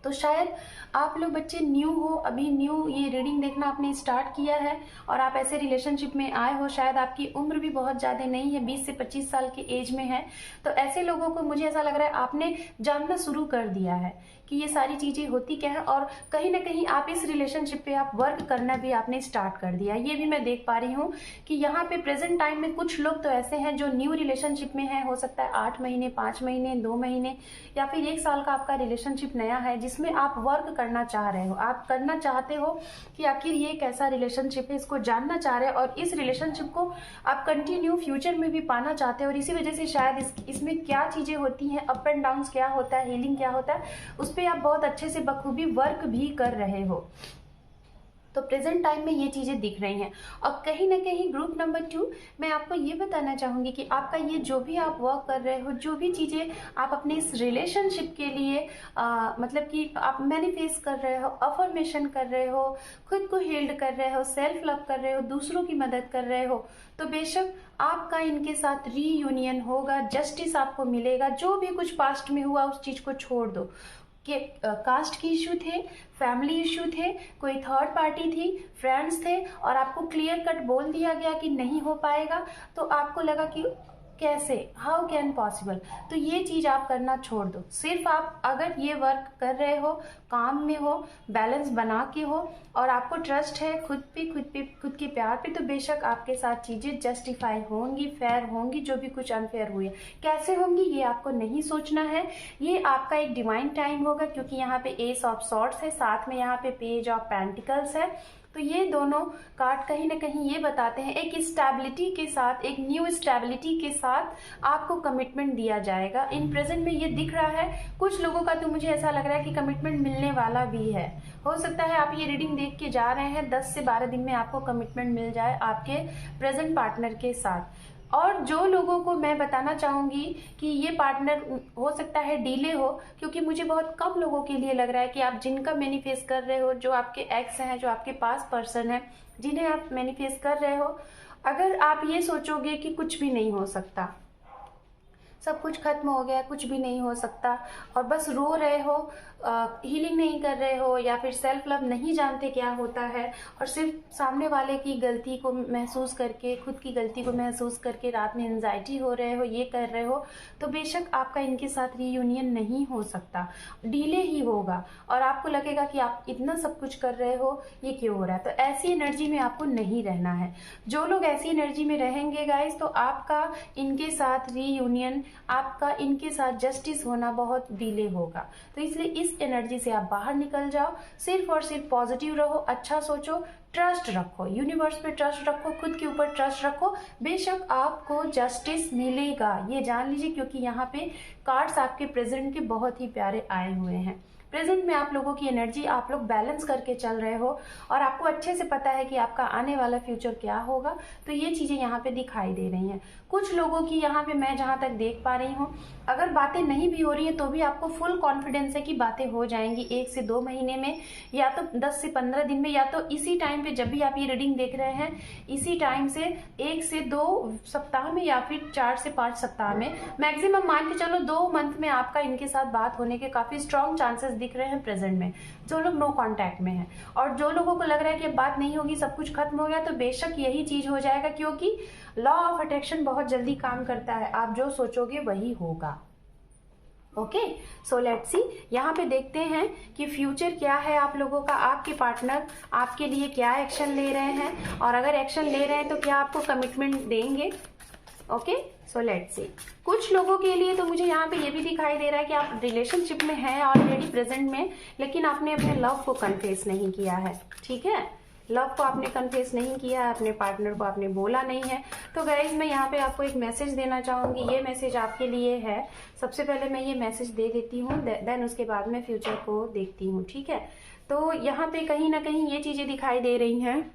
A: तो शायद आप लोग बच्चे न्यू हो, अभी न्यू ये रीडिंग देखना आपने स्टार्ट किया है और आप ऐसे रिलेशनशिप में आए हो, शायद आपकी उम्र भी बहुत ज़्यादा नहीं है, 20 से 25 साल के एज में है। तो ऐसे लोगों को मुझे ऐसा लग रहा है आपने जानना शुरू कर दिया है कि ये सारी चीज़ें होती क्या है, और कहीं ना कहीं आप इस रिलेशनशिप पे आप वर्क करना भी आपने स्टार्ट कर दिया। ये भी मैं देख पा रही हूँ कि यहाँ पे प्रेजेंट टाइम में कुछ लोग तो ऐसे हैं जो न्यू रिलेशनशिप में हैं, हो सकता है 8 महीने, 5 महीने, 2 महीने या फिर 1 साल का आपका रिलेशनशिप नया है, जिसमें आप वर्क करना चाह रहे हो, आप करना चाहते हो कि आखिर ये कैसा रिलेशनशिप है, इसको जानना चाह रहे हो और इस रिलेशनशिप को आप कंटिन्यू फ्यूचर में भी पाना चाहते हो। और इसी वजह से शायद इसमें क्या चीज़ें होती हैं, अप एंड डाउन्स क्या होता है, हीलिंग क्या होता है, उस पर आप बहुत अच्छे से बखूबी वर्क भी कर रहे हो। तो प्रेजेंट टाइम में ये चीज़ें दिख रही हैं। और कहीं ना कहीं ग्रुप नंबर 2 मैं आपको ये बताना चाहूँगी कि आपका ये जो भी आप वर्क कर रहे हो, जो भी चीज़ें आप अपने इस रिलेशनशिप के लिए मतलब कि आप मैनिफेस्ट कर रहे हो, अफर्मेशन कर रहे हो, खुद को हील्ड कर रहे हो, सेल्फ लव कर रहे हो, दूसरों की मदद कर रहे हो, तो बेशक आपका इनके साथ रीयूनियन होगा, जस्टिस आपको मिलेगा। जो भी कुछ पास्ट में हुआ उस चीज़ को छोड़ दो कि कास्ट की इशू थे, फैमिली इशू थे, कोई थर्ड पार्टी थी, फ्रेंड्स थे और आपको क्लियर कट बोल दिया गया कि नहीं हो पाएगा, तो आपको लगा कि कैसे, हाउ कैन पॉसिबल, तो ये चीज़ आप करना छोड़ दो। सिर्फ आप अगर ये वर्क कर रहे हो, काम में हो, बैलेंस बना के हो और आपको ट्रस्ट है खुद खुद के प्यार पे, तो बेशक आपके साथ चीज़ें जस्टिफाई होंगी, फेयर होंगी। जो भी कुछ अनफेयर हुई है कैसे होंगी ये आपको नहीं सोचना है, ये आपका एक डिवाइन टाइम होगा, क्योंकि यहाँ पे एस ऑफ सॉर्ड्स है, साथ में यहाँ पे पेज ऑफ पेंटिकल्स है। तो ये दोनों कार्ड कहीं ना कहीं ये बताते हैं एक स्टेबिलिटी के साथ, एक न्यू स्टेबिलिटी के साथ आपको कमिटमेंट दिया जाएगा। इन प्रेजेंट में ये दिख रहा है कुछ लोगों का, तो मुझे ऐसा लग रहा है कि कमिटमेंट मिलने वाला भी है। हो सकता है आप ये रीडिंग देख के जा रहे हैं 10 से 12 दिन में आपको कमिटमेंट मिल जाए आपके प्रेजेंट पार्टनर के साथ। और जो लोगों को मैं बताना चाहूँगी कि ये पार्टनर हो सकता है डिले हो, क्योंकि मुझे बहुत कम लोगों के लिए लग रहा है कि आप जिनका मैनिफेस्ट कर रहे हो, जो आपके एक्स हैं, जो आपके पास पर्सन है, जिन्हें आप मैनिफेस्ट कर रहे हो, अगर आप ये सोचोगे कि कुछ भी नहीं हो सकता, सब कुछ खत्म हो गया, कुछ भी नहीं हो सकता, और बस रो रहे हो, हीलिंग नहीं कर रहे हो, या फिर सेल्फ लव नहीं जानते क्या होता है, और सिर्फ सामने वाले की गलती को महसूस करके, खुद की गलती को महसूस करके रात में एंजाइटी हो रहे हो, ये कर रहे हो, तो बेशक आपका इनके साथ रीयूनियन नहीं हो सकता, डिले ही होगा। और आपको लगेगा कि आप इतना सब कुछ कर रहे हो, ये क्यों हो रहा है। तो ऐसी एनर्जी में आपको नहीं रहना है। जो लोग ऐसी एनर्जी में रहेंगे गाइस, तो आपका इनके साथ रीयूनियन, आपका इनके साथ जस्टिस होना बहुत डिले होगा। तो इसलिए इस एनर्जी से आप बाहर निकल जाओ, सिर्फ और सिर्फ पॉजिटिव रहो, अच्छा सोचो, ट्रस्ट रखो, यूनिवर्स पे ट्रस्ट रखो, खुद के ऊपर ट्रस्ट रखो, बेशक आपको जस्टिस मिलेगा, ये जान लीजिए। क्योंकि यहाँ पे कार्ड्स आपके प्रेजेंट के बहुत ही प्यारे आए हुए हैं। प्रेजेंट में आप लोगों की एनर्जी, आप लोग बैलेंस करके चल रहे हो और आपको अच्छे से पता है कि आपका आने वाला फ्यूचर क्या होगा। तो ये चीज़ें यहाँ पे दिखाई दे रही हैं। कुछ लोगों की यहाँ पे मैं जहाँ तक देख पा रही हूँ, अगर बातें नहीं भी हो रही है तो भी आपको फुल कॉन्फिडेंस है कि बातें हो जाएंगी 1 से 2 महीने में, या तो 10 से 15 दिन में, या तो इसी टाइम पे जब भी आप ये रीडिंग देख रहे हैं, इसी टाइम से 1 से 2 सप्ताह में, या फिर 4 से 5 सप्ताह में, मैक्सिमम मान के चलो 2 मंथ में आपका इनके साथ बात होने के काफी स्ट्रॉन्ग चांसेस दिख रहे हैं प्रेजेंट में, जो लोग नो कांटेक्ट में हैं। और जो लोगों को लग रहा है कि अब बात नहीं होगी, सब कुछ खत्म हो गया, तो बेशक यही चीज हो जाएगा, क्योंकि लॉ ऑफ अट्रैक्शन बहुत जल्दी काम करता है। आप जो सोचोगे वही होगा। ओके, सो लेट्स सी, यहाँ पे देखते हैं कि फ्यूचर क्या है आप लोगों का। आपके पार्टनर आपके लिए क्या एक्शन ले रहे हैं, और अगर एक्शन ले रहे हैं तो क्या आपको कमिटमेंट देंगे। ओके, सो लेट्स सी। कुछ लोगों के लिए तो मुझे यहाँ पे ये भी दिखाई दे रहा है कि आप रिलेशनशिप में हैं ऑलरेडी प्रेजेंट में, लेकिन आपने अपने लव को कन्फेस नहीं किया है। ठीक है, लव को आपने कन्फेस नहीं किया है, अपने पार्टनर को आपने बोला नहीं है। तो गाइज मैं यहाँ पे आपको एक मैसेज देना चाहूंगी। ये मैसेज आपके लिए है। सबसे पहले मैं ये मैसेज दे देती हूँ, देन उसके बाद मैं फ्यूचर को देखती हूँ। ठीक है, तो यहाँ पे कहीं ना कहीं ये चीजें दिखाई दे रही हैं।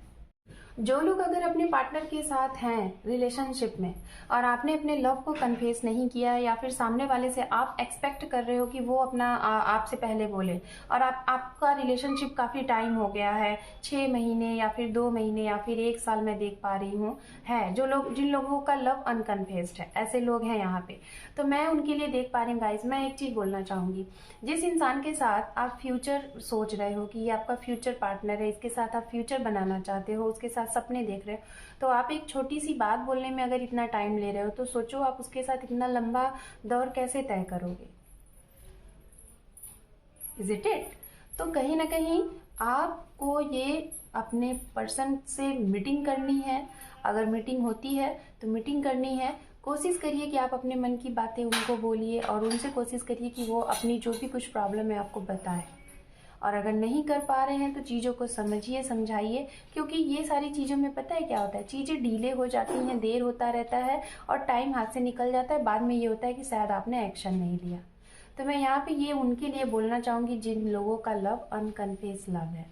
A: जो लोग अगर अपने पार्टनर के साथ हैं रिलेशनशिप में और आपने अपने लव को कन्फेस नहीं किया है, या फिर सामने वाले से आप एक्सपेक्ट कर रहे हो कि वो अपना आपसे पहले बोले, और आपका रिलेशनशिप काफ़ी टाइम हो गया है, 6 महीने या फिर 2 महीने या फिर 1 साल मैं देख पा रही हूँ, है जो लोग, जिन लोगों का लव अनकन्फेस्ड है, ऐसे लोग हैं यहाँ पे, तो मैं उनके लिए देख पा रही हूँ। गाइज मैं एक चीज़ बोलना चाहूँगी, जिस इंसान के साथ आप फ्यूचर सोच रहे हो कि ये आपका फ्यूचर पार्टनर है, इसके साथ आप फ्यूचर बनाना चाहते हो, उसके साथ सपने देख रहे हो, तो आप एक छोटी सी बात बोलने में अगर इतना टाइम ले रहे हो, तो सोचो आप उसके साथ इतना लंबा दौर कैसे तय करोगे। Is it it? तो कहीं ना कहीं आपको ये अपने पर्सन से मीटिंग करनी है। अगर मीटिंग होती है तो मीटिंग करनी है। कोशिश करिए कि आप अपने मन की बातें उनको बोलिए और उनसे कोशिश करिए कि वो अपनी जो भी कुछ प्रॉब्लम है आपको बताएं। और अगर नहीं कर पा रहे हैं तो चीज़ों को समझिए, समझाइए, क्योंकि ये सारी चीज़ों में पता है क्या होता है, चीज़ें डीले हो जाती हैं, देर होता रहता है और टाइम हाथ से निकल जाता है। बाद में ये होता है कि शायद आपने एक्शन नहीं लिया। तो मैं यहाँ पे ये उनके लिए बोलना चाहूँगी जिन लोगों का लव अनकन्फेस लव है,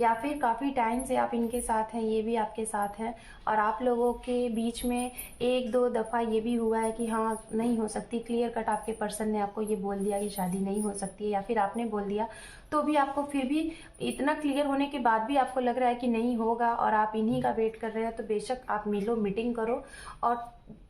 A: या फिर काफ़ी टाइम से आप इनके साथ हैं, ये भी आपके साथ हैं और आप लोगों के बीच में एक दो दफ़ा ये भी हुआ है कि हाँ नहीं हो सकती, क्लियर कट आपके पर्सन ने आपको ये बोल दिया कि शादी नहीं हो सकती है, या फिर आपने बोल दिया तो भी आपको फिर भी इतना क्लियर होने के बाद भी आपको लग रहा है कि नहीं होगा और आप इन्हीं का वेट कर रहे हैं। तो बेशक आप मिलो, मीटिंग करो और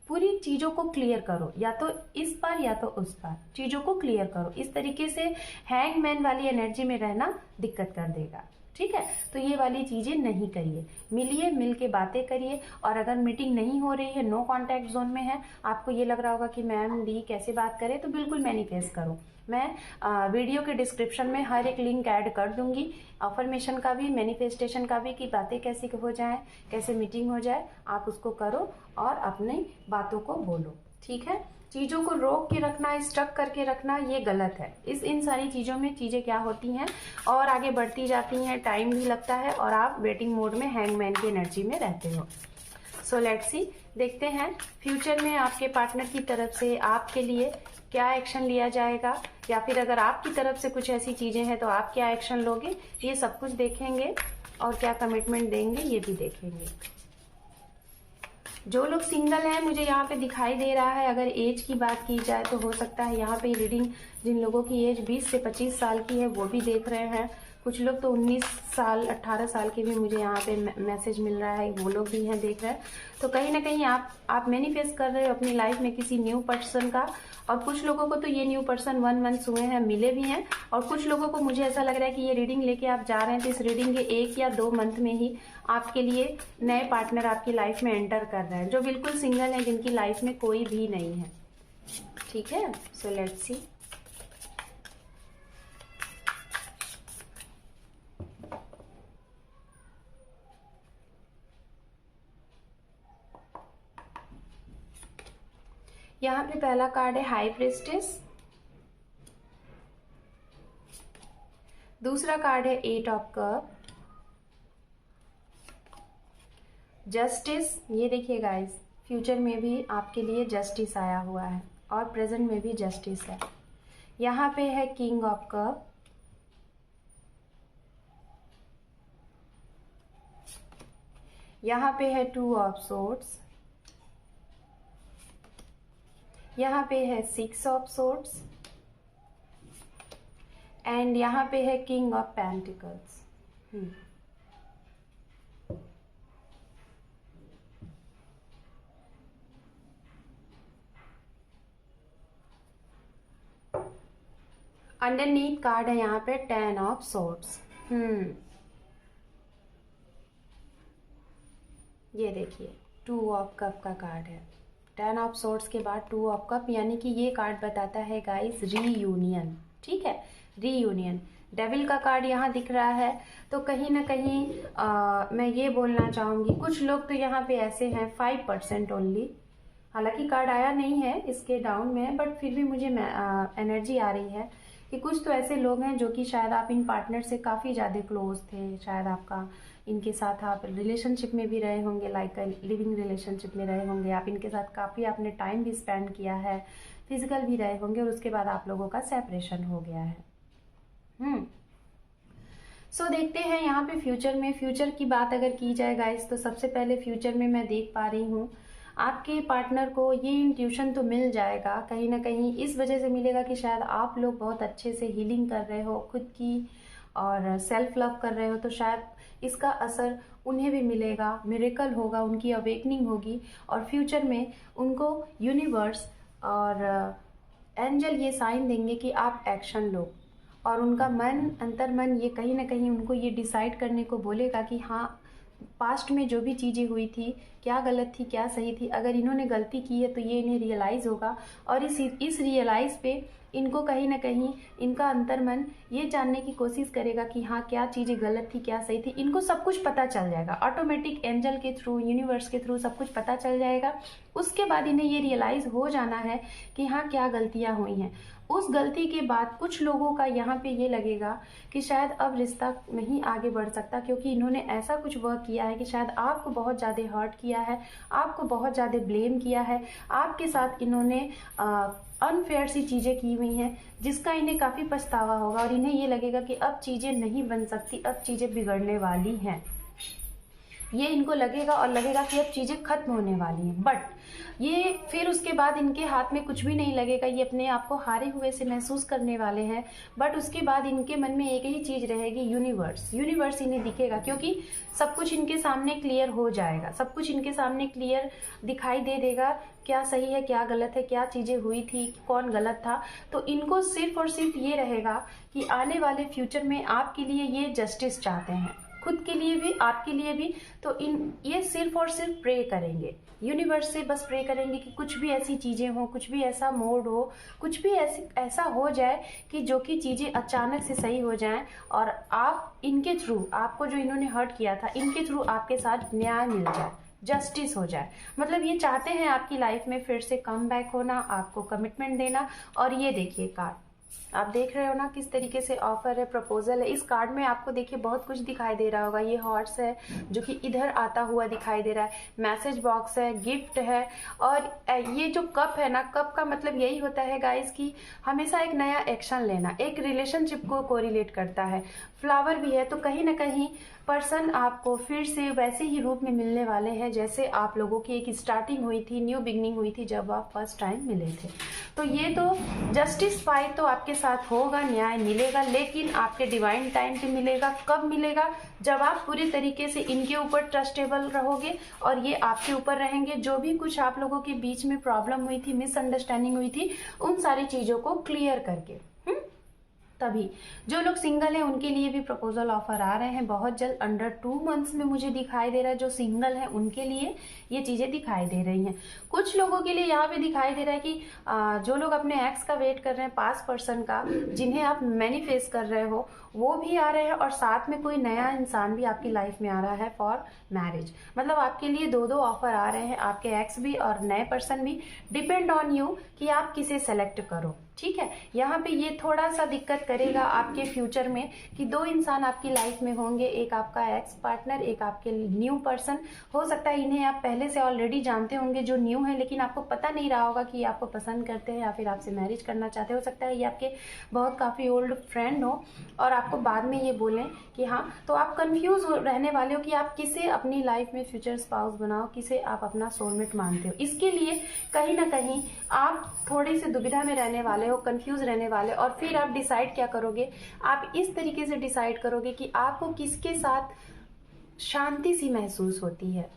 A: पूरी चीज़ों को क्लियर करो, या तो इस बार या तो उस बार चीज़ों को क्लियर करो। इस तरीके से हैंगमैन वाली एनर्जी में रहना दिक्कत कर देगा, ठीक है? तो ये वाली चीज़ें नहीं करिए, मिलिए, मिल के बातें करिए। और अगर मीटिंग नहीं हो रही है, नो कांटेक्ट जोन में है, आपको ये लग रहा होगा कि मैम दी कैसे बात करें, तो बिल्कुल मैनिफेस्ट करो। मैं वीडियो के डिस्क्रिप्शन में हर एक लिंक ऐड कर दूंगी, अफर्मेशन का भी, मैनिफेस्टेशन का भी, कि बातें कैसे हो जाए, कैसे मीटिंग हो जाए। आप उसको करो और अपनी बातों को बोलो, ठीक है? चीज़ों को रोक के रखना, स्टक करके रखना, ये गलत है। इन सारी चीज़ों में चीज़ें क्या होती हैं और आगे बढ़ती जाती हैं, टाइम भी लगता है और आप वेटिंग मोड में, हैंगमैन की एनर्जी में रहते हो। सो लेट्स सी, देखते हैं फ्यूचर में आपके पार्टनर की तरफ से आपके लिए क्या एक्शन लिया जाएगा, या फिर अगर आपकी तरफ से कुछ ऐसी चीज़ें हैं तो आप क्या एक्शन लोगे, ये सब कुछ देखेंगे। और क्या कमिटमेंट देंगे ये भी देखेंगे। जो लोग सिंगल हैं, मुझे यहाँ पे दिखाई दे रहा है, अगर एज की बात की जाए तो हो सकता है यहाँ पे रीडिंग जिन लोगों की एज 20 से 25 साल की है वो भी देख रहे हैं। कुछ लोग तो 19 साल 18 साल के भी मुझे यहाँ पे मैसेज मिल रहा है, वो लोग भी हैं, देख रहे हैं। तो कहीं ना कहीं आप मैनिफेस्ट कर रहे हो अपनी लाइफ में किसी न्यू पर्सन का। और कुछ लोगों को तो ये न्यू पर्सन 1 मंथ हुए हैं, मिले भी हैं। और कुछ लोगों को मुझे ऐसा लग रहा है कि ये रीडिंग लेके आप जा रहे हैं तो इस रीडिंग के 1 या 2 मंथ में ही आपके लिए नए पार्टनर आपकी लाइफ में एंटर कर रहे हैं, जो बिल्कुल सिंगल हैं, जिनकी लाइफ में कोई भी नहीं है, ठीक है? सो लेट्स सी। यहाँ पे पहला कार्ड है हाई प्रिस्टेस, दूसरा कार्ड है 8 ऑफ कप, जस्टिस। ये देखिए गाइस, फ्यूचर में भी आपके लिए जस्टिस आया हुआ है और प्रेजेंट में भी जस्टिस है। यहाँ पे है किंग ऑफ कप, यहाँ पे है 2 ऑफ सोर्ड्स, यहाँ पे है 6 ऑफ सोर्ड्स एंड यहाँ पे है king of pentacles. Underneath card है यहाँ पे 10 ऑफ सोर्ड्स। ये देखिए 2 ऑफ कप का कार्ड है, 10 ऑफ सोर्ड्स के बाद 2 ऑफ कप, यानी कि ये कार्ड बताता है गाइस रीयूनियन, ठीक है? रीयूनियन। डेविल का कार्ड यहाँ दिख रहा है। तो कहीं ना कहीं मैं ये बोलना चाहूँगी, कुछ लोग तो यहाँ पे ऐसे हैं 5% ओनली, हालांकि कार्ड आया नहीं है, इसके डाउन में है, बट फिर भी मुझे एनर्जी आ रही है कि कुछ तो ऐसे लोग हैं जो कि शायद आप इन पार्टनर से काफ़ी ज़्यादा क्लोज थे, शायद आपका इनके साथ आप रिलेशनशिप में भी रहे होंगे, लाइक लिविंग रिलेशनशिप में रहे होंगे, आप इनके साथ काफ़ी आपने टाइम भी स्पेंड किया है, फिजिकल भी रहे होंगे और उसके बाद आप लोगों का सेपरेशन हो गया है। सो देखते हैं यहाँ पे फ्यूचर में, फ्यूचर की बात अगर की जाए गाइस, तो सबसे पहले फ्यूचर में मैं देख पा रही हूँ आपके पार्टनर को ये इंट्यूशन तो मिल जाएगा, कहीं ना कहीं इस वजह से मिलेगा कि शायद आप लोग बहुत अच्छे से हीलिंग कर रहे हो खुद की और सेल्फ लव कर रहे हो, तो शायद इसका असर उन्हें भी मिलेगा, मिरेकल होगा, उनकी अवेकनिंग होगी और फ्यूचर में उनको यूनिवर्स और एंजल ये साइन देंगे कि आप एक्शन लो। और उनका मन, अंतर मन, ये कहीं ना कहीं उनको ये डिसाइड करने को बोलेगा कि हाँ, पास्ट में जो भी चीज़ें हुई थी, क्या गलत थी क्या सही थी, अगर इन्होंने गलती की है तो ये इन्हें रियलाइज़ होगा और इस रियलाइज़ पे इनको कहीं ना कहीं इनका अंतर्मन ये जानने की कोशिश करेगा कि हाँ क्या चीज़ें गलत थी क्या सही थी। इनको सब कुछ पता चल जाएगा, ऑटोमेटिक एंजल के थ्रू, यूनिवर्स के थ्रू सब कुछ पता चल जाएगा। उसके बाद इन्हें ये रियलाइज़ हो जाना है कि हाँ क्या गलतियाँ हुई हैं। उस गलती के बाद कुछ लोगों का यहाँ पे ये लगेगा कि शायद अब रिश्ता नहीं आगे बढ़ सकता, क्योंकि इन्होंने ऐसा कुछ वर्क किया है कि शायद आपको बहुत ज़्यादा हर्ट किया है, आपको बहुत ज़्यादा ब्लेम किया है, आपके साथ इन्होंने अनफेयर सी चीज़ें की हुई हैं, जिसका इन्हें काफ़ी पछतावा होगा और इन्हें ये लगेगा कि अब चीज़ें नहीं बन सकती, अब चीज़ें बिगड़ने वाली हैं। ये इनको लगेगा और लगेगा कि अब चीज़ें खत्म होने वाली हैं। बट ये फिर उसके बाद इनके हाथ में कुछ भी नहीं लगेगा, ये अपने आप को हारे हुए से महसूस करने वाले हैं। बट उसके बाद इनके मन में एक ही चीज़ रहेगी, यूनिवर्स इन्हें दिखेगा, क्योंकि सब कुछ इनके सामने क्लियर हो जाएगा, सब कुछ इनके सामने क्लियर दिखाई दे देगा, क्या सही है क्या गलत है, क्या चीज़ें हुई थी, कौन गलत था। तो इनको सिर्फ और सिर्फ ये रहेगा कि आने वाले फ्यूचर में आपके लिए ये जस्टिस चाहते हैं, खुद के लिए भी आपके लिए भी। तो ये सिर्फ और सिर्फ प्रे करेंगे, यूनिवर्स से बस प्रे करेंगे कि कुछ भी ऐसी चीज़ें हो, कुछ भी ऐसा मोड हो, कुछ भी ऐसा हो जाए कि जो कि चीज़ें अचानक से सही हो जाएं और आप इनके थ्रू, आपको जो इन्होंने हर्ट किया था, इनके थ्रू आपके साथ न्याय मिल जाए, जस्टिस हो जाए। मतलब ये चाहते हैं आपकी लाइफ में फिर से कम बैक होना, आपको कमिटमेंट देना। और ये देखिए कार्ड आप देख रहे हो ना किस तरीके से ऑफर है, प्रपोजल है। इस कार्ड में आपको देखिए बहुत कुछ दिखाई दे रहा होगा। ये हॉर्स है जो कि इधर आता हुआ दिखाई दे रहा है, मैसेज बॉक्स है, गिफ्ट है, और ये जो कप है ना, कप का मतलब यही होता है गाइस कि हमेशा एक नया एक्शन लेना, एक रिलेशनशिप को कोरिलेट करता है। फ्लावर भी है, तो कहीं ना कहीं पर्सन आपको फिर से वैसे ही रूप में मिलने वाले हैं जैसे आप लोगों की एक स्टार्टिंग हुई थी, न्यू बिगनिंग हुई थी जब आप फर्स्ट टाइम मिले थे। तो ये तो जस्टिस फाइट तो आपके साथ होगा, न्याय मिलेगा, लेकिन आपके डिवाइन टाइम पे मिलेगा। कब मिलेगा? जब आप पूरी तरीके से इनके ऊपर ट्रस्टेबल रहोगे और ये आपके ऊपर रहेंगे। जो भी कुछ आप लोगों के बीच में प्रॉब्लम हुई थी, मिसअंडरस्टैंडिंग हुई थी, उन सारी चीजों को क्लियर करके तभी। जो लोग सिंगल हैं उनके लिए भी प्रपोजल ऑफर आ रहे हैं बहुत जल्द, अंडर 2 मंथ्स में मुझे दिखाई दे रहा है। जो सिंगल है उनके लिए ये चीजें दिखाई दे रही हैं। कुछ लोगों के लिए यहाँ पे दिखाई दे रहा है कि जो लोग अपने एक्स का वेट कर रहे हैं, पास्ट पर्सन का, जिन्हें आप मैनिफेस्ट कर रहे हो, वो भी आ रहे हैं और साथ में कोई नया इंसान भी आपकी लाइफ में आ रहा है फॉर मैरिज। मतलब आपके लिए 2 ऑफर आ रहे हैं, आपके एक्स भी और नए पर्सन भी। डिपेंड ऑन यू कि आप किसे सेलेक्ट करो, ठीक है। यहाँ पे ये थोड़ा सा दिक्कत करेगा आपके फ्यूचर में कि 2 इंसान आपकी लाइफ में होंगे, एक आपका एक्स पार्टनर, एक आपके न्यू पर्सन। हो सकता है इन्हें आप पहले से ऑलरेडी जानते होंगे जो न्यू है, लेकिन आपको पता नहीं रहा होगा कि आपको पसंद करते हैं या फिर आपसे मैरिज करना चाहते हो। सकता है ये आपके बहुत काफ़ी ओल्ड फ्रेंड हो और आपको बाद में ये बोलें कि हाँ, तो आप कंफ्यूज रहने वाले हो कि आप किसे अपनी लाइफ में फ्यूचर स्पाउस बनाओ, किसे आप अपना सोलमेट मानते हो। इसके लिए कहीं ना कहीं आप थोड़ी सी दुविधा में रहने वाले हो, कंफ्यूज रहने वाले। और फिर आप डिसाइड क्या करोगे? आप इस तरीके से डिसाइड करोगे कि आपको किसके साथ शांति सी महसूस होती है,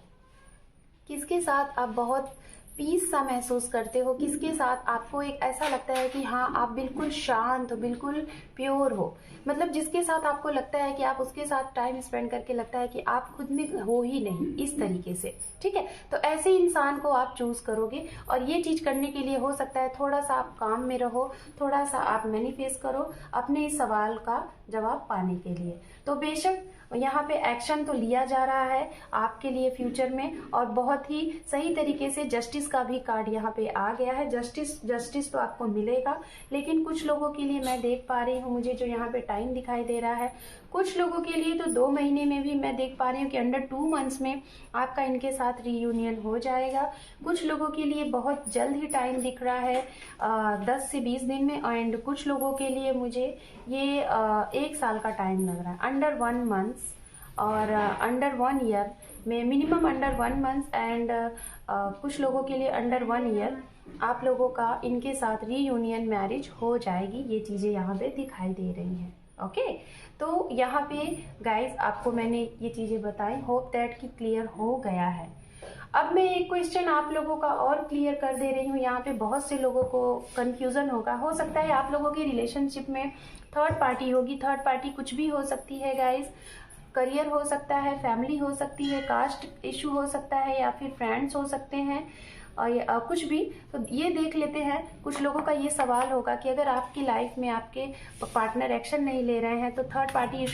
A: किसके साथ आप बहुत पीस सा महसूस करते हो, किसके साथ आपको एक ऐसा लगता है कि हाँ आप बिल्कुल शांत हो, बिल्कुल प्योर हो। मतलब जिसके साथ आपको लगता है कि आप उसके साथ टाइम स्पेंड करके लगता है कि आप खुद में हो ही नहीं, इस तरीके से, ठीक है। तो ऐसे इंसान को आप चूज करोगे और ये चीज करने के लिए हो सकता है थोड़ा सा आप काम में रहो, थोड़ा सा आप मैनिफेस्ट करो अपने इस सवाल का जवाब पाने के लिए। तो बेशक यहाँ पे एक्शन तो लिया जा रहा है आपके लिए फ्यूचर में, और बहुत ही सही तरीके से जस्टिस का भी कार्ड यहाँ पे आ गया है। जस्टिस तो आपको मिलेगा, लेकिन कुछ लोगों के लिए मैं देख पा रही हूँ, मुझे जो यहाँ पे टाइम दिखाई दे रहा है, कुछ लोगों के लिए तो 2 महीने में भी मैं देख पा रही हूँ कि अंडर 2 मंथ्स में आपका इनके साथ रीयूनियन हो जाएगा। कुछ लोगों के लिए बहुत जल्द ही टाइम दिख रहा है, 10 से 20 दिन में। एंड कुछ लोगों के लिए मुझे ये 1 साल का टाइम लग रहा है, अंडर 1 मंथ्स और अंडर 1 ईयर में, मिनिमम अंडर 1 मंथ एंड कुछ लोगों के लिए अंडर 1 ईयर आप लोगों का इनके साथ रीयूनियन मैरिज हो जाएगी। ये चीज़ें यहाँ पे दिखाई दे रही हैं। ओके, तो यहाँ पे गाइज आपको मैंने ये चीज़ें बताई, होप दैट कि क्लियर हो गया है। अब मैं एक क्वेश्चन आप लोगों का और क्लियर कर दे रही हूँ। यहाँ पे बहुत से लोगों को कंफ्यूजन होगा, हो सकता है आप लोगों की रिलेशनशिप में थर्ड पार्टी होगी। थर्ड पार्टी कुछ भी हो सकती है गाइज, करियर हो सकता है, फैमिली हो सकती है, कास्ट इशू हो सकता है, या फिर फ्रेंड्स हो सकते हैं। और कुछ भी। तो ये देख लेते हैं। कुछ लोगों का ये सवाल होगा कि अगर आपकी लाइफ में आपके पार्टनर एक्शन नहीं ले रहे हैं तो थर्ड पार्टी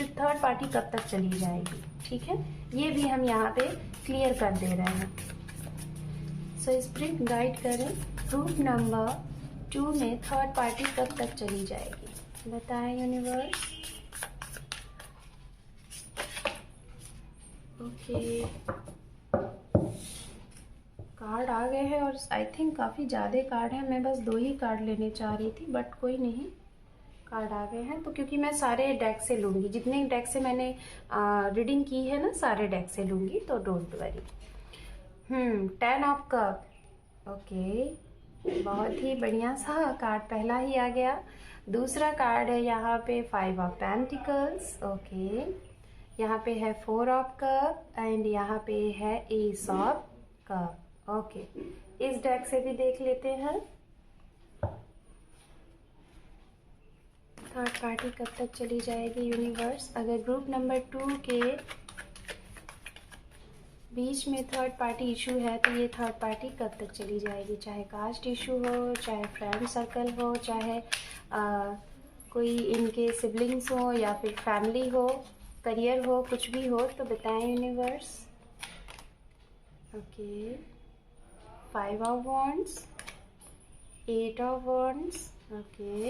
A: कब तक चली जाएगी, ठीक है, ये भी हम यहाँ पे क्लियर कर दे रहे हैं। सो स्पिरिट गाइड करें, ग्रुप नंबर 2 में थर्ड पार्टी कब तक चली जाएगी, बताएं यूनिवर्स। ओके, कार्ड आ गए हैं और आई थिंक काफ़ी ज़्यादा कार्ड हैं। मैं बस 2 ही कार्ड लेने चाह रही थी, बट कोई नहीं, कार्ड आ गए हैं। तो क्योंकि मैं सारे डेक से लूँगी, जितने डेक से मैंने रीडिंग की है ना, सारे डेक से लूँगी, तो don't worry. 10 of cup, okay, बहुत ही बढ़िया सा कार्ड पहला ही आ गया। दूसरा कार्ड है यहाँ पे 5 ऑफ पेंटिकल्स, ओके, यहाँ पे है 4 ऑफ कप एंड यहाँ पे है एस ऑफ कप, ओके। इस डेक से भी देख लेते हैं थर्ड पार्टी कब तक चली जाएगी यूनिवर्स। अगर ग्रुप नंबर 2 के बीच में थर्ड पार्टी इशू है तो ये थर्ड पार्टी कब तक चली जाएगी, चाहे कास्ट इशू हो, चाहे फ्रेंड सर्कल हो, चाहे कोई इनके सिबलिंग्स हो या फिर फैमिली हो, करियर हो, कुछ भी हो, तो बताएं universe. Okay, 5 of wands, 8 of wands, okay,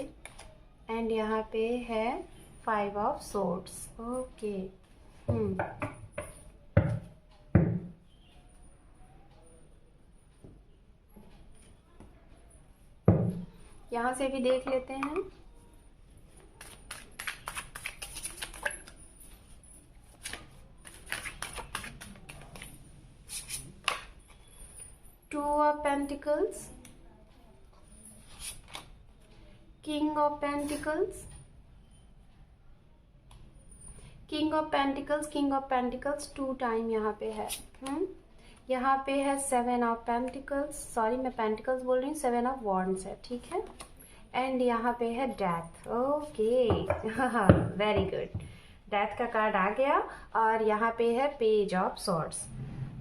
A: and यहाँ पे है 5 ऑफ सोर्ड्स, ओके। यहाँ से भी देख लेते हैं। Two of pentacles, king of pentacles, king of pentacles, king of pentacles 2 time यहाँ पे है। यहाँ पे है 7 ऑफ पेंटिकल्स, सॉरी मैं पेंटिकल्स बोल रही हूँ, 7 ऑफ वॉन्ड्स है, ठीक है, एंड यहाँ पे है death, okay, very good, death का कार्ड आ गया। और यहाँ पे है पेज ऑफ सॉर्ड्स।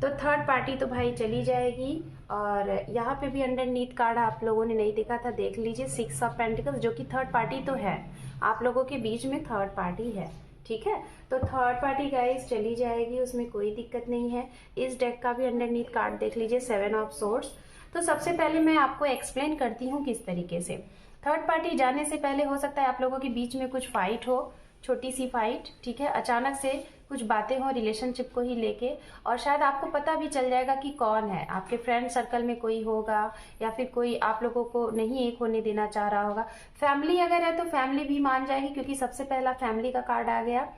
A: तो थर्ड पार्टी तो भाई चली जाएगी। और यहाँ पे भी अंडरनीथ कार्ड आप लोगों ने नहीं देखा था, देख लीजिए, 6 ऑफ पेंटिकल्स, जो कि थर्ड पार्टी तो है, आप लोगों के बीच में थर्ड पार्टी है, ठीक है। तो थर्ड पार्टी गाइस चली जाएगी, उसमें कोई दिक्कत नहीं है। इस डेक का भी अंडरनीथ कार्ड देख लीजिए, 7 ऑफ सोर्ड्स। तो सबसे पहले मैं आपको एक्सप्लेन करती हूँ किस तरीके से। थर्ड पार्टी जाने से पहले हो सकता है आप लोगों के बीच में कुछ फाइट हो, छोटी सी फाइट, ठीक है, अचानक से कुछ बातें हो रिलेशनशिप को ही लेके, और शायद आपको पता भी चल जाएगा कि कौन है। आपके फ्रेंड सर्कल में कोई होगा या फिर कोई आप लोगों को नहीं एक होने देना चाह रहा होगा। फैमिली अगर है तो फैमिली भी मान जाएगी, क्योंकि सबसे पहला फैमिली का कार्ड आ गया।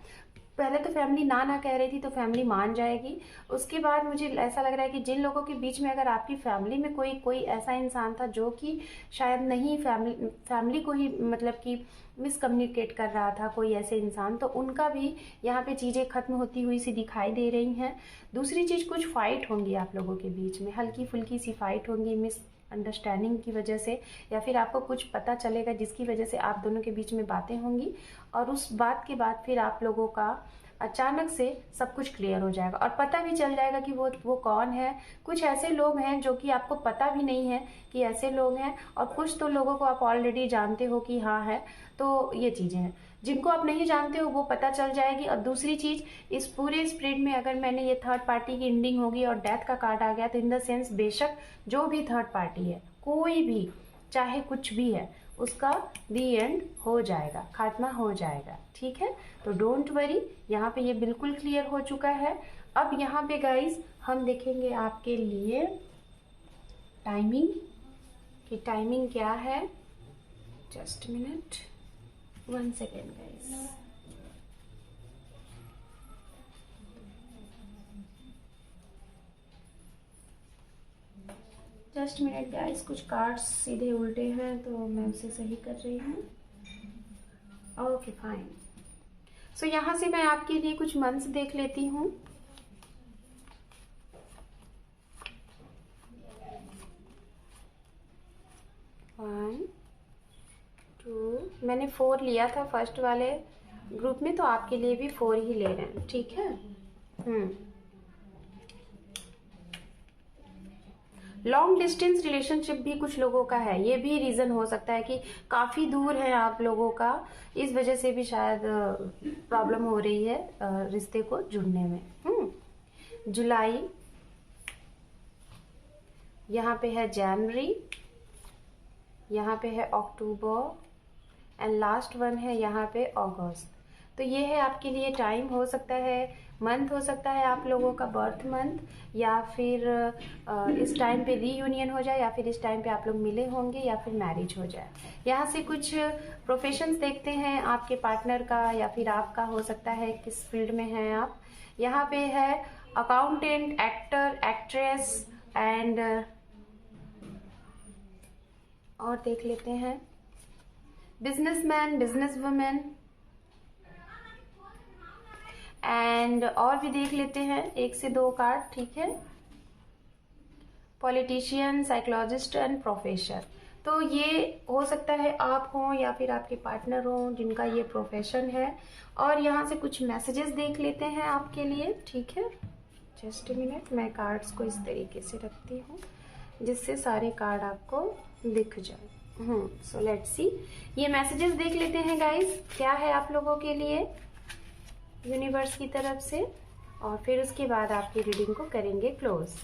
A: पहले तो फैमिली ना कह रही थी, तो फैमिली मान जाएगी। उसके बाद मुझे ऐसा लग रहा है कि जिन लोगों के बीच में अगर आपकी फैमिली में कोई ऐसा इंसान था जो कि शायद नहीं फैमिली को ही मतलब कि मिसकम्युनिकेट कर रहा था, कोई ऐसे इंसान, तो उनका भी यहाँ पे चीज़ें खत्म होती हुई सी दिखाई दे रही हैं। दूसरी चीज़, कुछ फाइट होंगी आप लोगों के बीच में, हल्की फुल्की सी फाइट होंगी मिस अंडरस्टैंडिंग की वजह से, या फिर आपको कुछ पता चलेगा जिसकी वजह से आप दोनों के बीच में बातें होंगी, और उस बात के बाद फिर आप लोगों का अचानक से सब कुछ क्लियर हो जाएगा और पता भी चल जाएगा कि वो कौन है। कुछ ऐसे लोग हैं जो कि आपको पता भी नहीं है कि ऐसे लोग हैं, और कुछ तो लोगों को आप ऑलरेडी जानते हो कि हाँ है। तो ये चीज़ें हैं, जिनको आप नहीं जानते हो वो पता चल जाएगी। और दूसरी चीज़, इस पूरे स्प्रेड में अगर मैंने ये थर्ड पार्टी की एंडिंग होगी और डेथ का कार्ड आ गया, तो इन द सेंस बेशक जो भी थर्ड पार्टी है, कोई भी चाहे कुछ भी है, उसका दी एंड हो जाएगा, खात्मा हो जाएगा, ठीक है। तो डोंट वरी, यहाँ पे ये बिल्कुल क्लियर हो चुका है। अब यहाँ पे गाइस हम देखेंगे आपके लिए टाइमिंग, कि टाइमिंग क्या है। Just minute, 1 second guys. Just minute guys, कुछ कार्ड्स सीधे उल्टे हैं तो मैं उसे सही कर रही हूँ। Okay fine. सो यहाँ से मैं आपके लिए कुछ मंथ्स देख लेती हूँ। वन, 2, मैंने 4 लिया था फर्स्ट वाले ग्रुप में, तो आपके लिए भी 4 ही ले रहे हैं, ठीक है। लॉन्ग डिस्टेंस रिलेशनशिप भी कुछ लोगों का है, ये भी रीजन हो सकता है कि काफी दूर है आप लोगों का, इस वजह से भी शायद प्रॉब्लम हो रही है रिश्ते को जुड़ने में। जुलाई, यहाँ पे है जनवरी, यहाँ पे है अक्टूबर एंड लास्ट वन है यहाँ पे अगस्त। तो ये है आपके लिए टाइम, हो सकता है मंथ, हो सकता है आप लोगों का बर्थ मंथ, या फिर इस टाइम पे रीयूनियन हो जाए, या फिर इस टाइम पे आप लोग मिले होंगे, या फिर मैरिज हो जाए। यहाँ से कुछ प्रोफेशंस देखते हैं आपके पार्टनर का या फिर आपका, हो सकता है किस फील्ड में हैं आप। यहाँ पे है अकाउंटेंट, एक्टर, एक्ट्रेस एंड और देख लेते हैं बिजनेसमैन, बिजनेस वुमेन एंड और भी देख लेते हैं 1 से 2 कार्ड, ठीक है। Politician, psychologist and professor. तो ये हो सकता है आप हो या फिर आपके पार्टनर हो जिनका ये प्रोफेशन है। और यहाँ से कुछ मैसेजेस देख लेते हैं आपके लिए, ठीक है। जस्ट अ मिनट, मैं कार्ड्स को इस तरीके से रखती हूँ जिससे सारे कार्ड आपको दिख जाए। सो लेट्स सी, ये मैसेजेस देख लेते हैं गाइस, क्या है आप लोगों के लिए यूनिवर्स की तरफ से, और फिर उसके बाद आपकी रीडिंग को करेंगे क्लोज।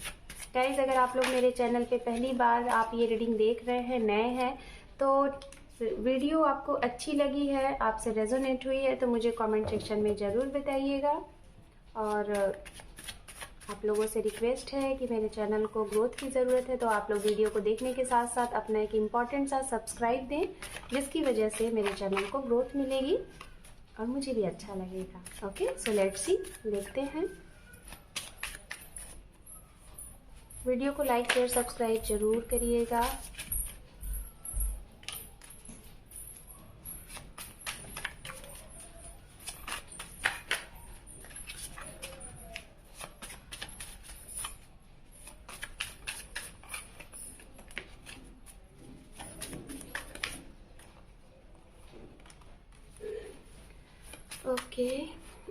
A: गाइस, अगर आप लोग मेरे चैनल पे पहली बार आप ये रीडिंग देख रहे हैं, नए हैं, तो वीडियो आपको अच्छी लगी है, आपसे रेजोनेट हुई है, तो मुझे कमेंट सेक्शन में ज़रूर बताइएगा। और आप लोगों से रिक्वेस्ट है कि मेरे चैनल को ग्रोथ की ज़रूरत है, तो आप लोग वीडियो को देखने के साथ साथ अपना एक इम्पॉर्टेंट सा सब्सक्राइब दें, जिसकी वजह से मेरे चैनल को ग्रोथ मिलेगी और मुझे भी अच्छा लगेगा। ओके, सो लेट्स सी, देखते हैं। वीडियो को लाइक, शेयर, सब्सक्राइब जरूर करिएगा।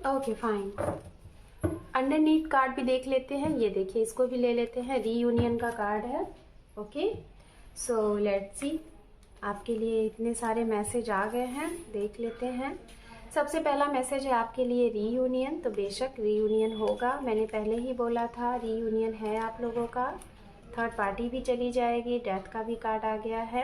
A: Okay fine. अंडरनीथ कार्ड भी देख लेते हैं, ये देखिए, इसको भी ले लेते हैं, रीयूनियन का कार्ड है। ओके, सो लेट्स सी, आपके लिए इतने सारे मैसेज आ गए हैं, देख लेते हैं। सबसे पहला मैसेज है आपके लिए रीयूनियन, तो बेशक रीयूनियन होगा, मैंने पहले ही बोला था रीयूनियन है आप लोगों का। थर्ड पार्टी भी चली जाएगी, डेथ का भी कार्ड आ गया है,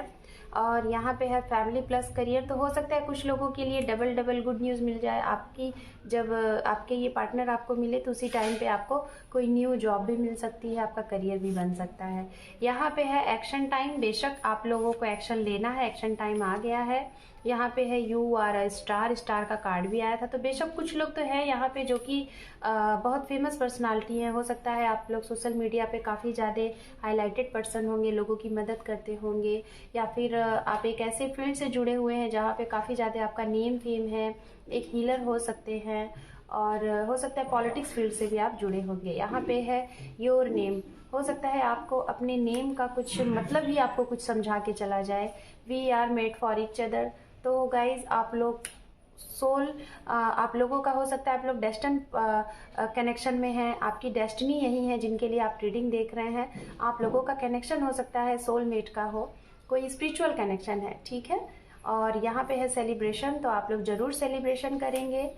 A: और यहाँ पे है फैमिली प्लस करियर। तो हो सकता है कुछ लोगों के लिए डबल डबल गुड न्यूज़ मिल जाए आपकी, जब आपके ये पार्टनर आपको मिले तो उसी टाइम पे आपको कोई न्यू जॉब भी मिल सकती है, आपका करियर भी बन सकता है। यहाँ पे है एक्शन टाइम, बेशक आप लोगों को एक्शन लेना है, एक्शन टाइम आ गया है। यहाँ पे है you are a star, star का कार्ड भी आया था, तो बेशक कुछ लोग तो है यहाँ पे जो कि बहुत फेमस पर्सनालिटी हैं। हो सकता है आप लोग सोशल मीडिया पे काफ़ी ज़्यादा हाईलाइटेड पर्सन होंगे, लोगों की मदद करते होंगे, या फिर आप एक ऐसे फील्ड से जुड़े हुए हैं जहाँ पे काफ़ी ज़्यादा आपका नेम फेम है, एक हीलर हो सकते हैं, और हो सकता है पॉलिटिक्स फील्ड से भी आप जुड़े होंगे। यहाँ पे है योर नेम, हो सकता है आपको अपने नेम का कुछ मतलब ही आपको कुछ समझा के चला जाए। We are made for each other. तो गाइज, आप लोग सोल, आप लोगों का हो सकता है आप लोग डेस्टिन कनेक्शन में हैं, आपकी डेस्टिनी यही है जिनके लिए आप रीडिंग देख रहे हैं। आप लोगों का कनेक्शन हो सकता है सोलमेट का हो, कोई स्पिरिचुअल कनेक्शन है, ठीक है। और यहाँ पे है सेलिब्रेशन, तो आप लोग ज़रूर सेलिब्रेशन करेंगे,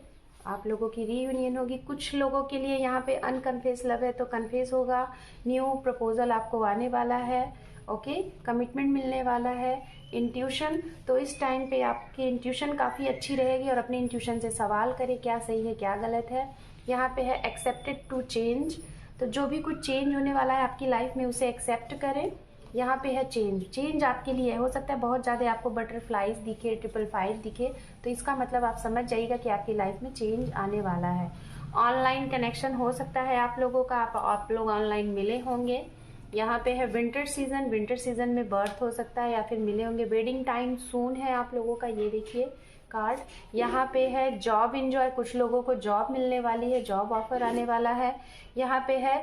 A: आप लोगों की रीयूनियन होगी। कुछ लोगों के लिए यहाँ पे अनकन्फेस लव है, तो कन्फेस होगा, न्यू प्रपोजल आपको आने वाला है, ओके, कमिटमेंट मिलने वाला है। इंट्यूशन, तो इस टाइम पे आपकी इंट्यूशन काफ़ी अच्छी रहेगी, और अपने इंट्यूशन से सवाल करें क्या सही है क्या गलत है। यहाँ पे है एक्सेप्टेड टू चेंज, तो जो भी कुछ चेंज होने वाला है आपकी लाइफ में उसे एक्सेप्ट करें। यहाँ पे है चेंज, चेंज आपके लिए हो सकता है बहुत ज़्यादा आपको बटरफ्लाइज दिखे, 555 दिखे, तो इसका मतलब आप समझ जाइएगा कि आपकी लाइफ में चेंज आने वाला है। ऑनलाइन कनेक्शन हो सकता है आप लोगों का, आप लोग ऑनलाइन मिले होंगे। यहाँ पे है विंटर सीजन, विंटर सीजन में बर्थ हो सकता है या फिर मिले होंगे। वेडिंग टाइम सून है आप लोगों का, ये देखिए कार्ड। यहाँ पे है जॉब एंजॉय, कुछ लोगों को जॉब मिलने वाली है, जॉब ऑफर आने वाला है। यहाँ पे है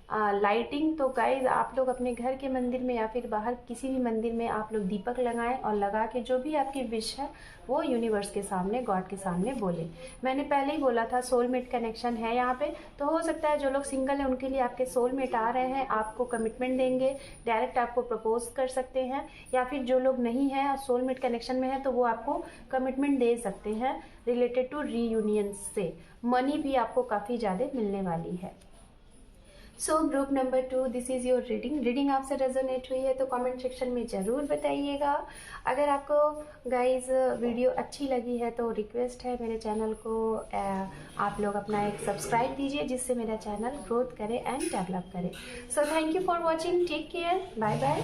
A: लाइटिंग, तो गाइज आप लोग अपने घर के मंदिर में या फिर बाहर किसी भी मंदिर में आप लोग दीपक लगाएं और लगा के जो भी आपकी विश है वो यूनिवर्स के सामने, गॉड के सामने बोले। मैंने पहले ही बोला था सोलमेट कनेक्शन है यहाँ पे, तो हो सकता है जो लोग सिंगल हैं उनके लिए आपके सोलमेट आ रहे हैं, आपको कमिटमेंट देंगे, डायरेक्ट आपको प्रपोज कर सकते हैं, या फिर जो लोग नहीं हैं और सोलमेट कनेक्शन में है तो वो आपको कमिटमेंट दे सकते हैं रिलेटेड टू रीयूनियन से। मनी भी आपको काफ़ी ज़्यादा मिलने वाली है। So group number 2, this is your reading आपसे रेजोनेट हुई है तो कमेंट सेक्शन में ज़रूर बताइएगा। अगर आपको गाइज वीडियो अच्छी लगी है तो रिक्वेस्ट है मेरे चैनल को आप लोग अपना एक सब्सक्राइब दीजिए, जिससे मेरा चैनल ग्रोथ करे एंड डेवलप करे। So thank you for watching, take care, bye bye.